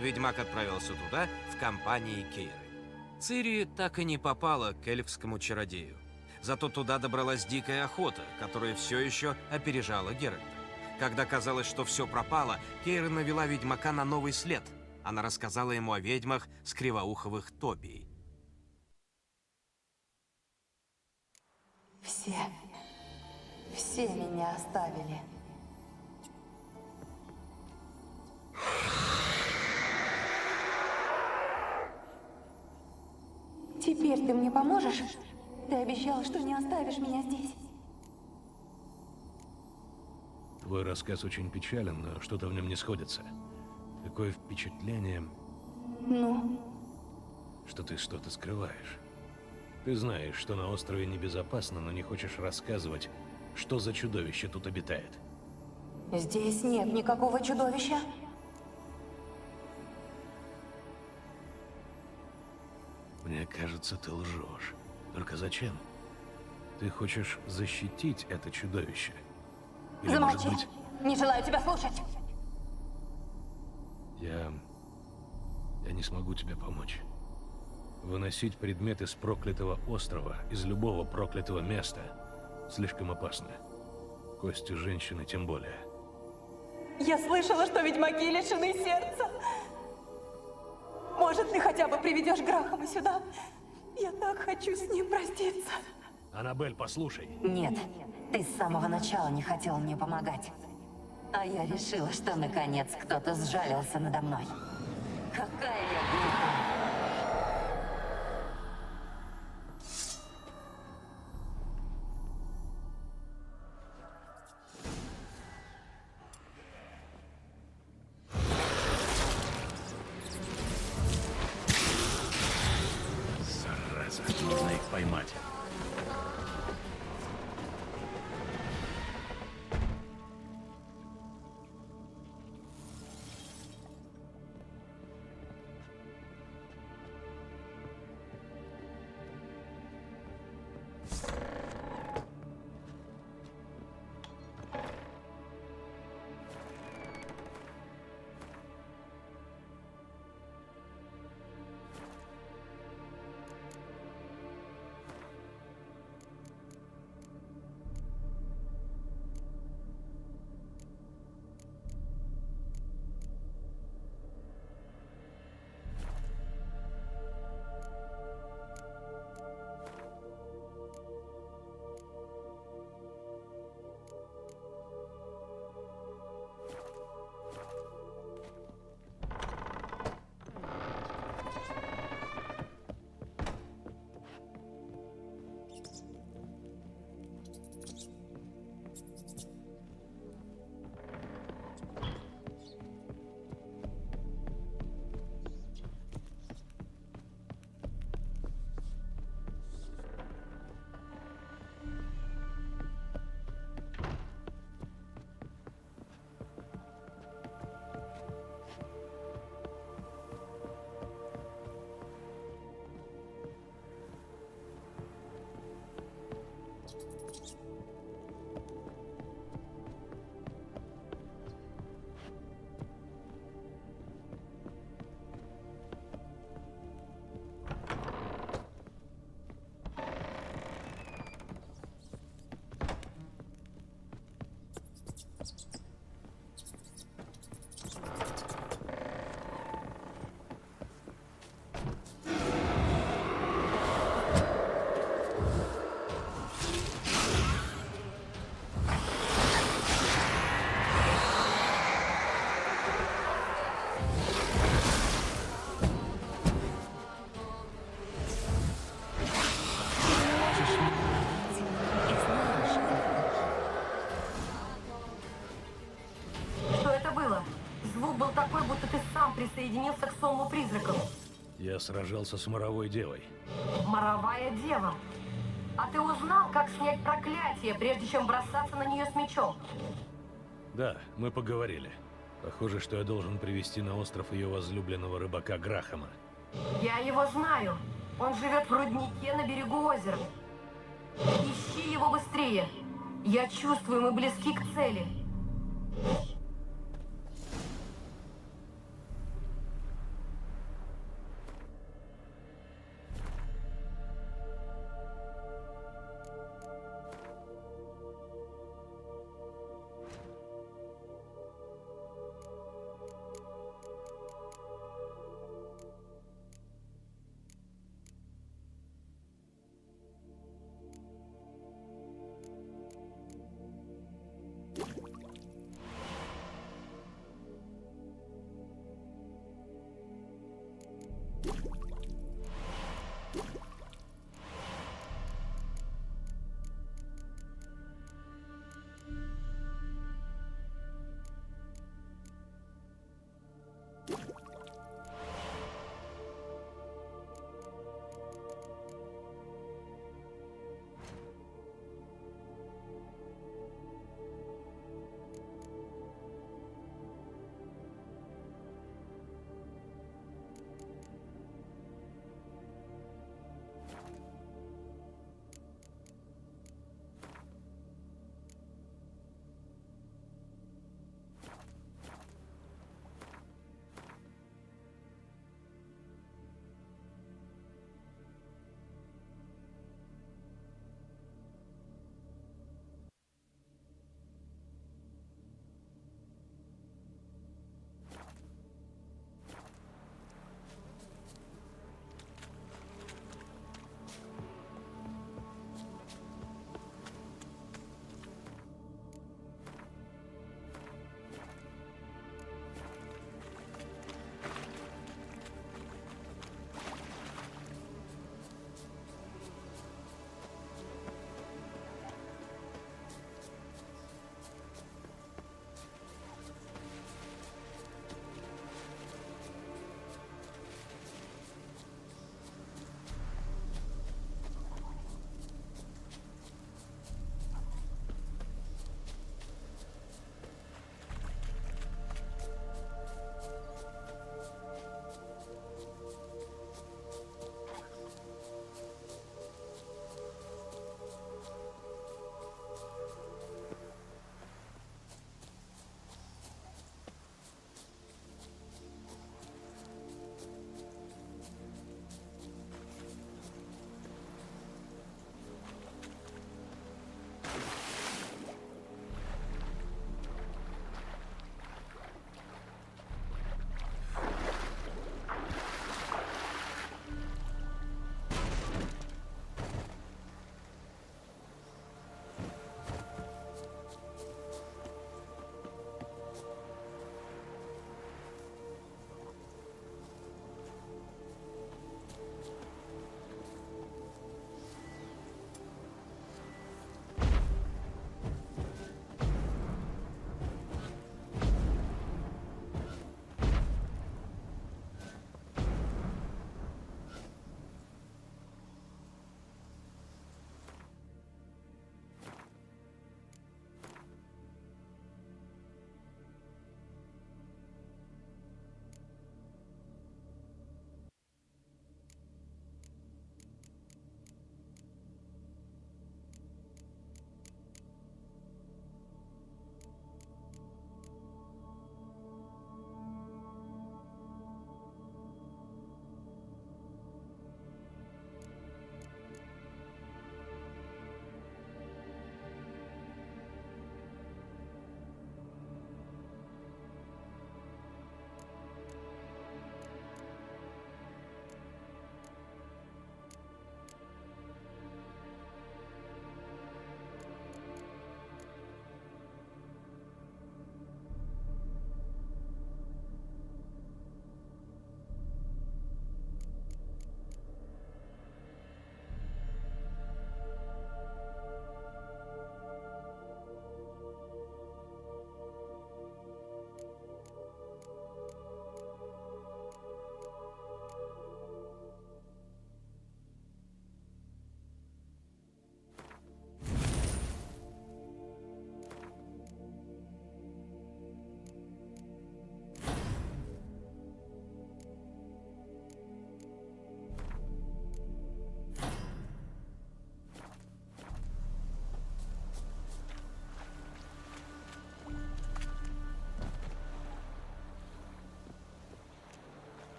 Ведьмак отправился туда в компании Кейры. Цири так и не попала к эльфскому чародею. Зато туда добралась дикая охота, которая все еще опережала Геральта. Когда казалось, что все пропало, Кейра навела ведьмака на новый след. Она рассказала ему о ведьмах с кривоуховых топий. Все меня оставили. Теперь ты мне поможешь? Ты обещал, что не оставишь меня здесь. Твой рассказ очень печален, но что-то в нем не сходится. Такое впечатление, Ну? что ты что-то скрываешь. Ты знаешь, что на острове небезопасно, но не хочешь рассказывать, что за чудовище тут обитает. Здесь нет никакого чудовища. Мне кажется, ты лжешь. Только зачем? Ты хочешь защитить это чудовище? Или, Замолчи. может быть, Не желаю тебя слушать. я не смогу тебе помочь. Выносить предметы с проклятого острова, из любого проклятого места, слишком опасно. Кости женщины тем более. Я слышала, что ведьмаки лишены сердца. Может, ты хотя бы приведешь Грахама сюда? Я так хочу с ним проститься. Аннабель, послушай. Нет, ты с самого начала не хотел мне помогать. А я решила, что наконец кто-то сжалился надо мной. Какая я глупая. Зараза, нужно их поймать. Присоединился к сонму призраков. Я сражался с Моровой Девой. Моровая Дева. А ты узнал, как снять проклятие, прежде чем бросаться на нее с мечом? Да, мы поговорили. Похоже, что я должен привести на остров ее возлюбленного рыбака Грахама. Я его знаю. Он живет в руднике на берегу озера. Ищи его быстрее. Я чувствую, мы близки к цели.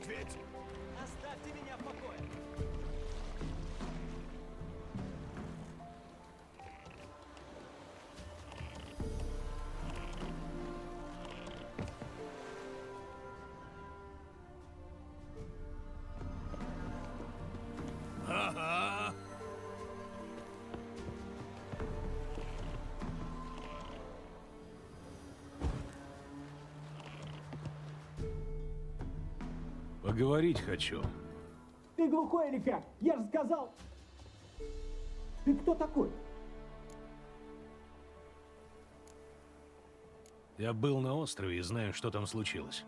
Ответь! Оставьте меня в покое! Ага. Поговорить хочу. Ты глухой или как? Я же сказал! Ты кто такой? Я был на острове и знаю, что там случилось.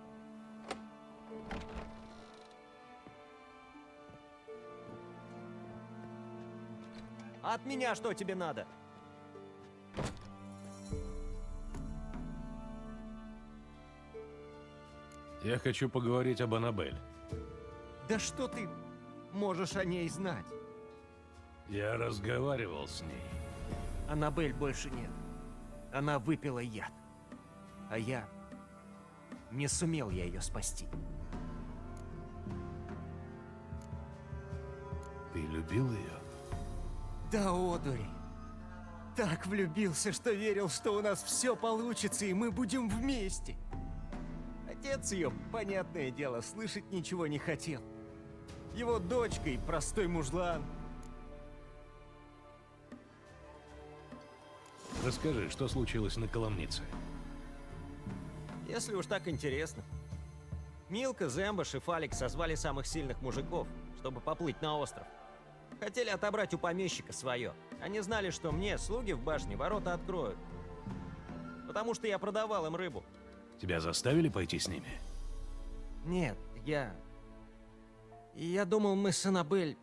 От меня что тебе надо? Я хочу поговорить об Аннабель. Да что ты можешь о ней знать? Я разговаривал с ней. Аннабель больше нет. Она выпила яд. А я не сумел ее спасти. Ты любил ее? Да одури. Так влюбился, что верил, что у нас все получится, и мы будем вместе. Отец ее, понятное дело, слышать ничего не хотел. Его дочка и простой мужлан. Расскажи, что случилось на Коломнице? Если уж так интересно. Милка, Зембаш и Фалик созвали самых сильных мужиков, чтобы поплыть на остров. Хотели отобрать у помещика свое. Они знали, что мне, слуги в башне, ворота откроют. Потому что я продавал им рыбу. Тебя заставили пойти с ними? Нет, я думал, мы с Аннабель,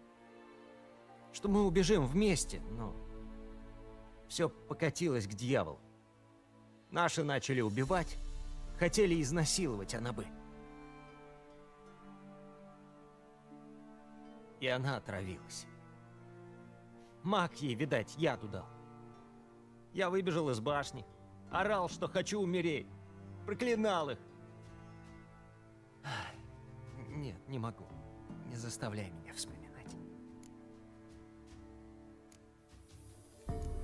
что мы убежим вместе, но все покатилось к дьяволу. Наши начали убивать, хотели изнасиловать Аннабель. И она отравилась. Маг ей, видать, яду дал. Я выбежал из башни, орал, что хочу умереть, проклинал их. Нет, не могу. Не заставляй меня вспоминать.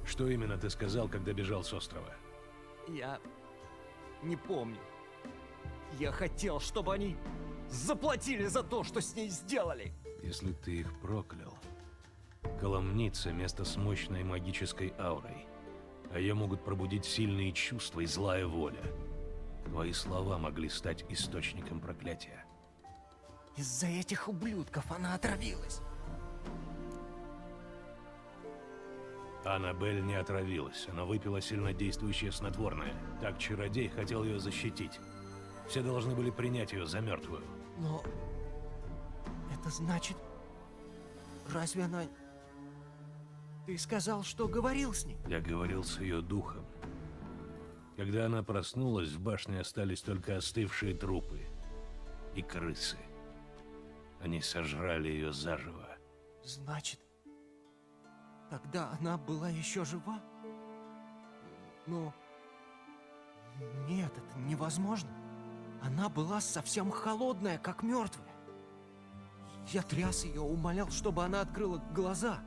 Что именно ты сказал, когда бежал с острова? Я не помню. Я хотел, чтобы они заплатили за то, что с ней сделали. Если ты их проклял, Коломница — место с мощной магической аурой. А ее могут пробудить сильные чувства и злая воля. Твои слова могли стать источником проклятия. Из-за этих ублюдков она отравилась. Аннабель не отравилась, она выпила сильнодействующее снотворное. Так чародей хотел ее защитить. Все должны были принять ее за мертвую. Но это значит... Разве она... Ты сказал, что говорил с ней? Я говорил с ее духом. Когда она проснулась, в башне остались только остывшие трупы и крысы. Они сожрали ее заживо. Значит, тогда она была еще жива? Но... Нет, это невозможно. Она была совсем холодная, как мертвая. Я тряс ее, умолял, чтобы она открыла глаза.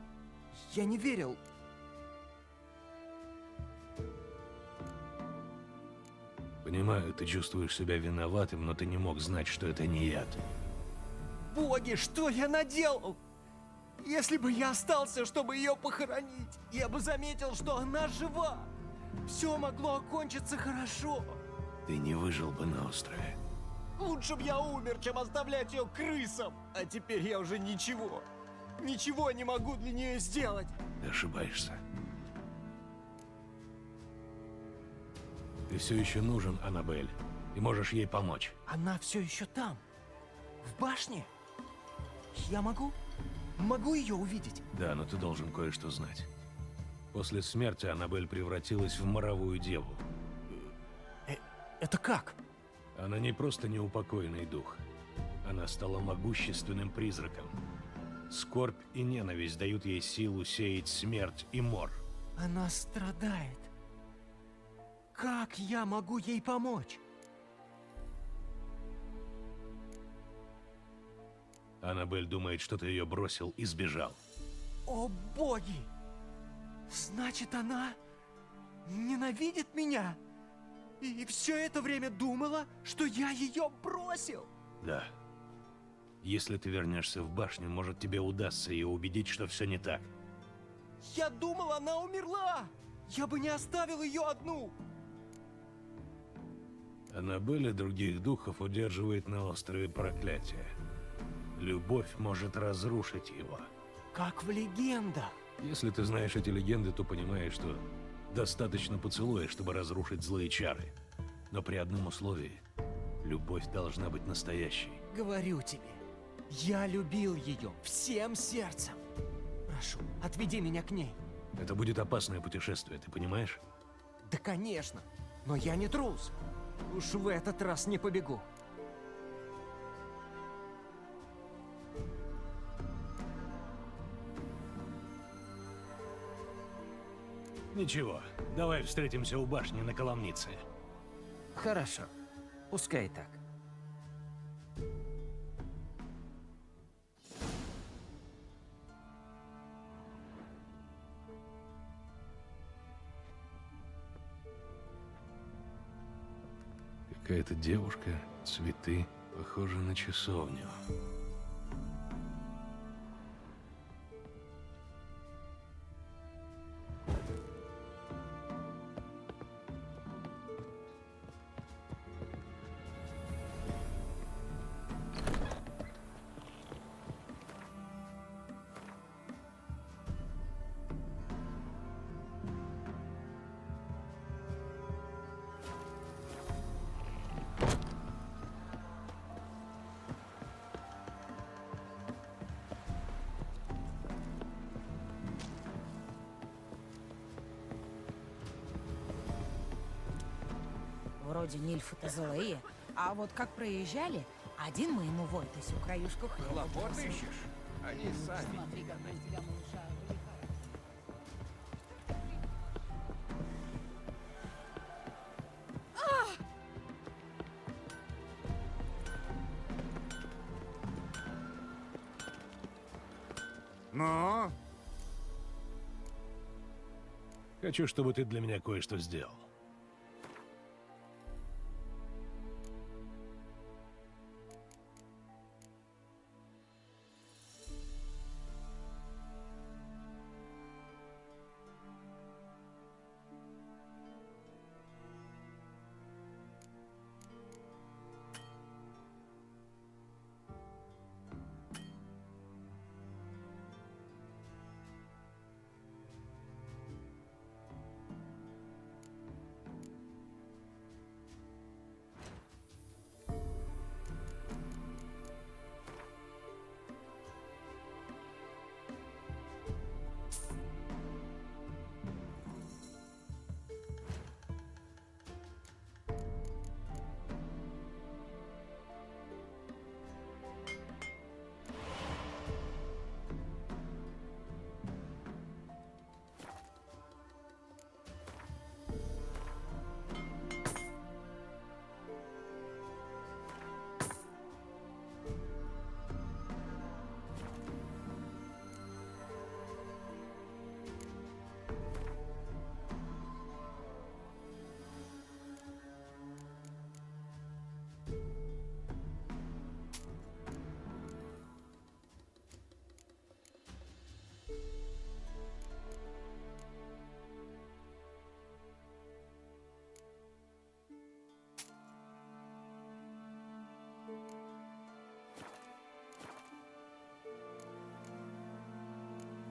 Я не верил. Понимаю, ты чувствуешь себя виноватым, но ты не мог знать, что это не яд. Боги, что я наделал? Если бы я остался, чтобы ее похоронить, я бы заметил, что она жива. Все могло окончиться хорошо. Ты не выжил бы на острове. Лучше бы я умер, чем оставлять ее крысам. А теперь я уже ничего не могу для нее сделать. Ты ошибаешься. Ты все еще нужен, Аннабель, и можешь ей помочь. Она все еще там, в башне. Я могу ее увидеть? Да, но ты должен кое-что знать. После смерти Аннабель превратилась в моровую деву. Это как? Она не просто неупокоенный дух. Она стала могущественным призраком. Скорбь и ненависть дают ей силу сеять смерть и мор. Она страдает. Как я могу ей помочь? Аннабель думает, что ты ее бросил и сбежал. О, боги! Значит, она ненавидит меня? И все это время думала, что я ее бросил? Да. Если ты вернешься в башню, может, тебе удастся ее убедить, что все не так. Я думал, она умерла! Я бы не оставил ее одну! Аннабель и других духов удерживает на острове проклятие. Любовь может разрушить его. Как в легендах. Если ты знаешь эти легенды, то понимаешь, что достаточно поцелуя, чтобы разрушить злые чары. Но при одном условии – любовь должна быть настоящей. Говорю тебе, я любил ее всем сердцем. Прошу, отведи меня к ней. Это будет опасное путешествие, ты понимаешь? Да, конечно. Но я не трус. Уж в этот раз не побегу. Ничего, давай встретимся у башни на Коломнице. Хорошо. Пускай так. Какая-то девушка, цветы, похоже на часовню. Вроде нильфы-то злые, а вот как проезжали, один моему Войтасю краюшку хлеба Хлопот бросил. ищешь? Они сами. Смотри, как у тебя, малыша, Ну? Хочу, чтобы ты для меня кое-что сделал.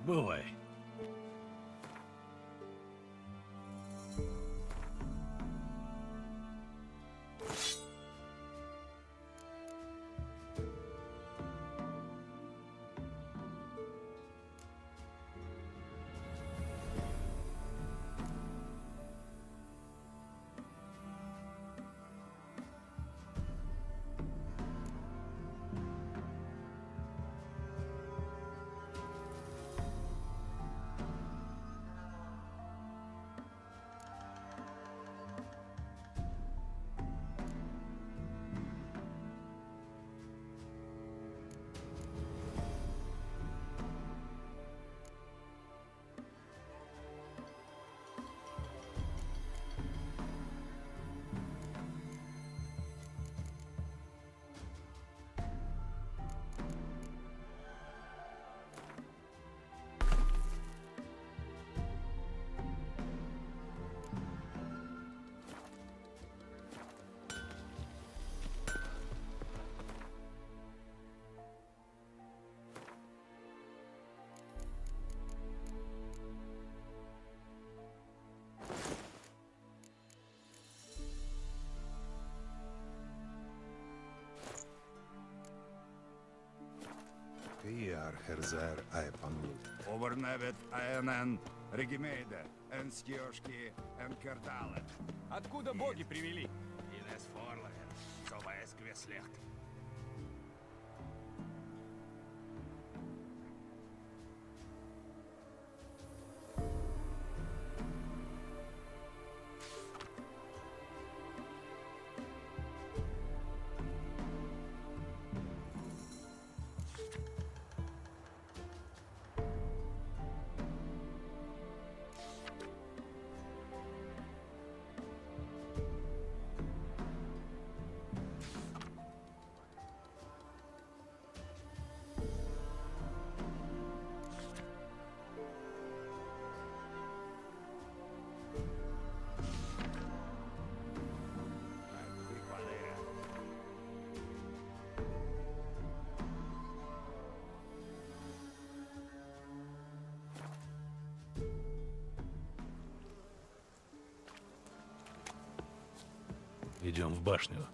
Бывай. Herzer Айпанул. Overnevet Аэнен Регимейда, Энстьёшки, Энкердалет. Откуда боги привели? Инес Форлахер, Соваэс Квеслехт. Идем в башню.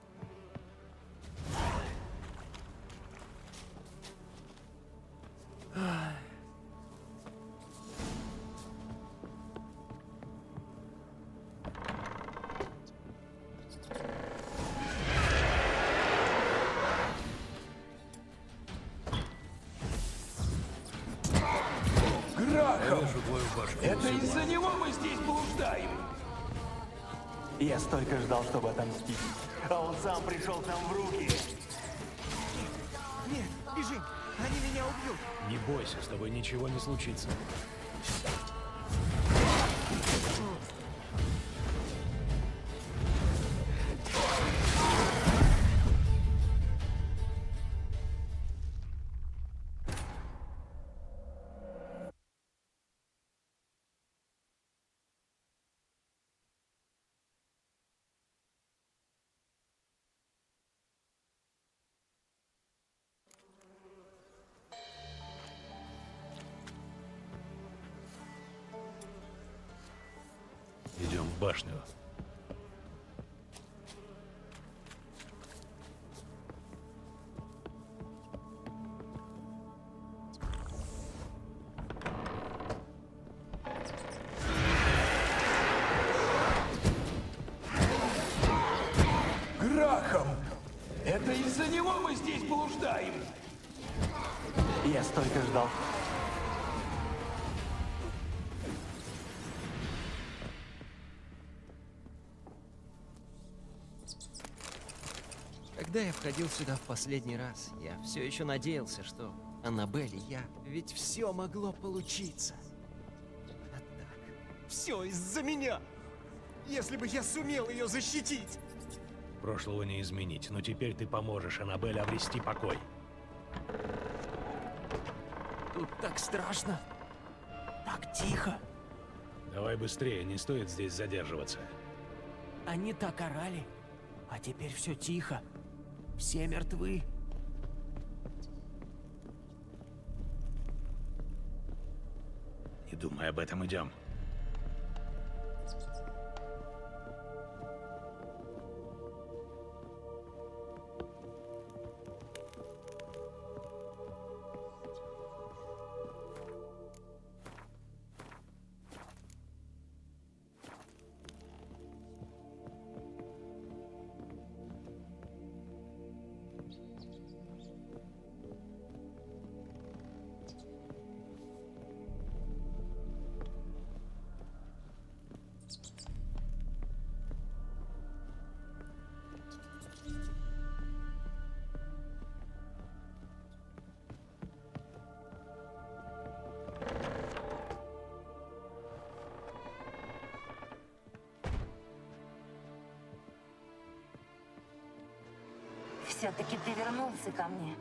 Грахом! башню. Это из-за него мы здесь блуждаем! Я столько ждал, чтобы отомстить. А он сам пришел к нам в руки. Нет, бежим! Они меня убьют! Не бойся, с тобой ничего не случится. Идем в башню. Грахом! Это из-за него мы здесь блуждаем! Я столько ждал. Когда я входил сюда в последний раз, я все еще надеялся, что Аннабель и я, ведь все могло получиться. А так, все из-за меня! Если бы я сумел ее защитить! Прошлого не изменить, но теперь ты поможешь Аннабель обрести покой. Тут так страшно. Так тихо. Давай быстрее, не стоит здесь задерживаться. Они так орали, а теперь все тихо. Все мертвы. Не думай об этом, идем. Все-таки ты вернулся ко мне.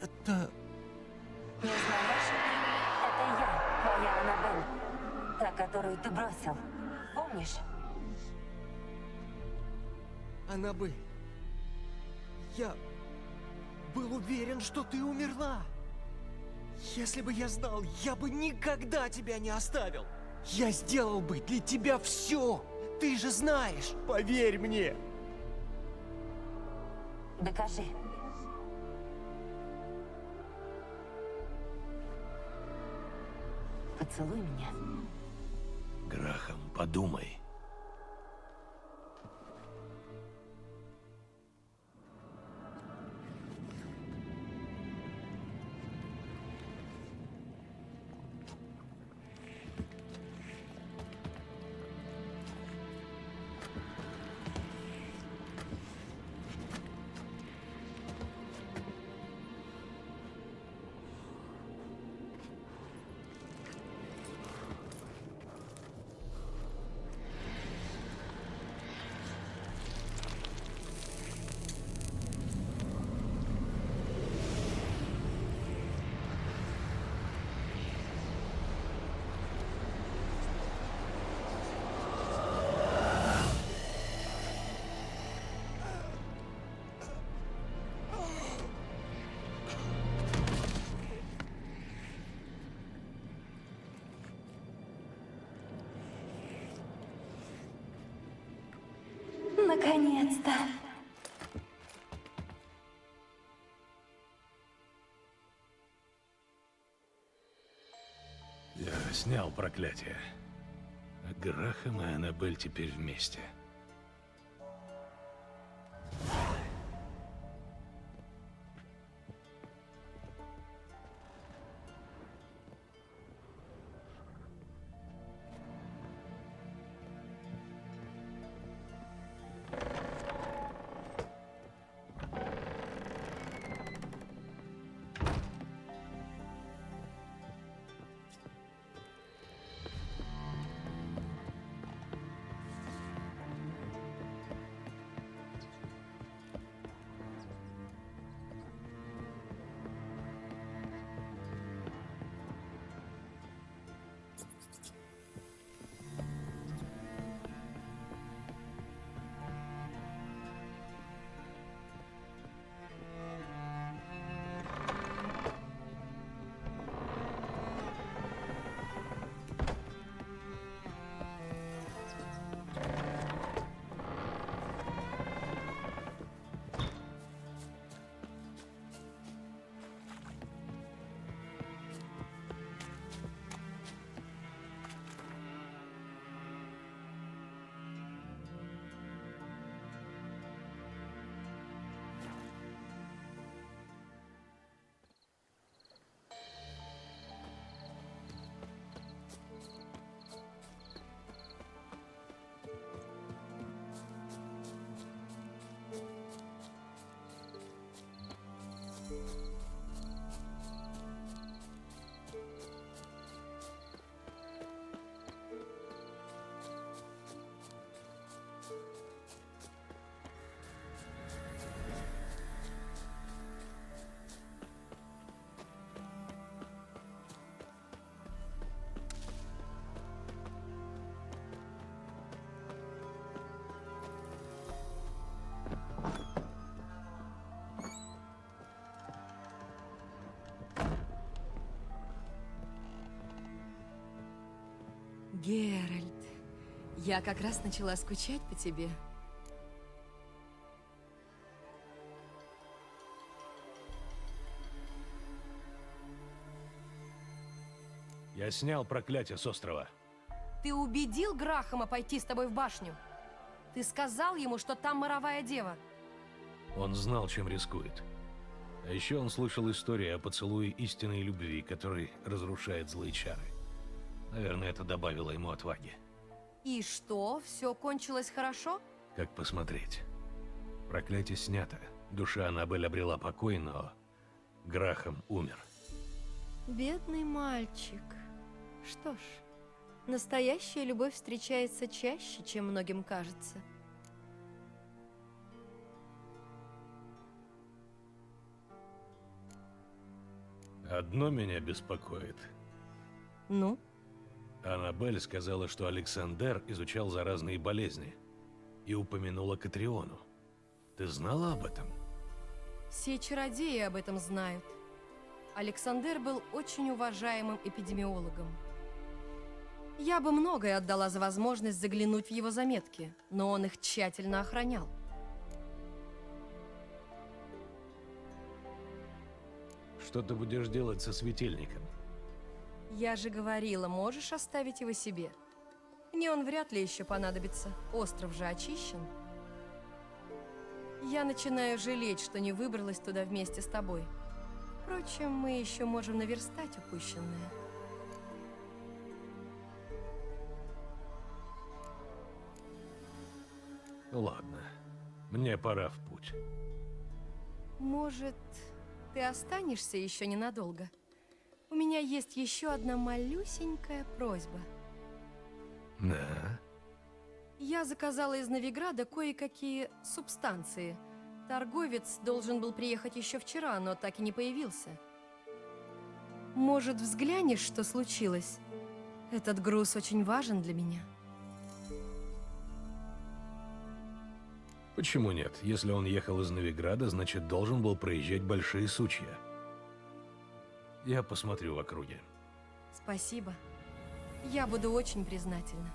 Это... Не знаешь? Это я, твоя Аннабель. Та, которую ты бросил. Помнишь? Аннабель, я был уверен, что ты умерла. Если бы я знал, я бы никогда тебя не оставил. Я сделал бы для тебя все. Ты же знаешь, поверь мне. Докажи. Поцелуй меня. Грахам, подумай. Наконец-то. Я снял проклятие. А Грахам и Аннабель теперь вместе. Геральт, я как раз начала скучать по тебе. Я снял проклятие с острова. Ты убедил Грахама пойти с тобой в башню? Ты сказал ему, что там моровая дева? Он знал, чем рискует. А еще он слышал историю о поцелуе истинной любви, который разрушает злые чары. Наверное, это добавило ему отваги. И что, все кончилось хорошо? Как посмотреть? Проклятие снято. Душа Аннабель обрела покой, но Грахам умер. Бедный мальчик. Что ж, настоящая любовь встречается чаще, чем многим кажется. Одно меня беспокоит. Ну? Аннабель сказала, что Александр изучал заразные болезни и упомянула Катриону. Ты знала об этом? Все чародеи об этом знают. Александр был очень уважаемым эпидемиологом. Я бы многое отдала за возможность заглянуть в его заметки, но он их тщательно охранял. Что ты будешь делать со светильником? Я же говорила, можешь оставить его себе. Мне он вряд ли еще понадобится. Остров же очищен. Я начинаю жалеть, что не выбралась туда вместе с тобой. Впрочем, мы еще можем наверстать упущенное. Ладно, мне пора в путь. Может, ты останешься еще ненадолго? У меня есть еще одна малюсенькая просьба. Да. Я заказала из Новиграда кое-какие субстанции. Торговец должен был приехать еще вчера, но так и не появился. Может, взглянешь, что случилось? Этот груз очень важен для меня. Почему нет? Если он ехал из Новиграда, значит, должен был проезжать Большие Сучья. Я посмотрю в округе. Спасибо. Я буду очень признательна.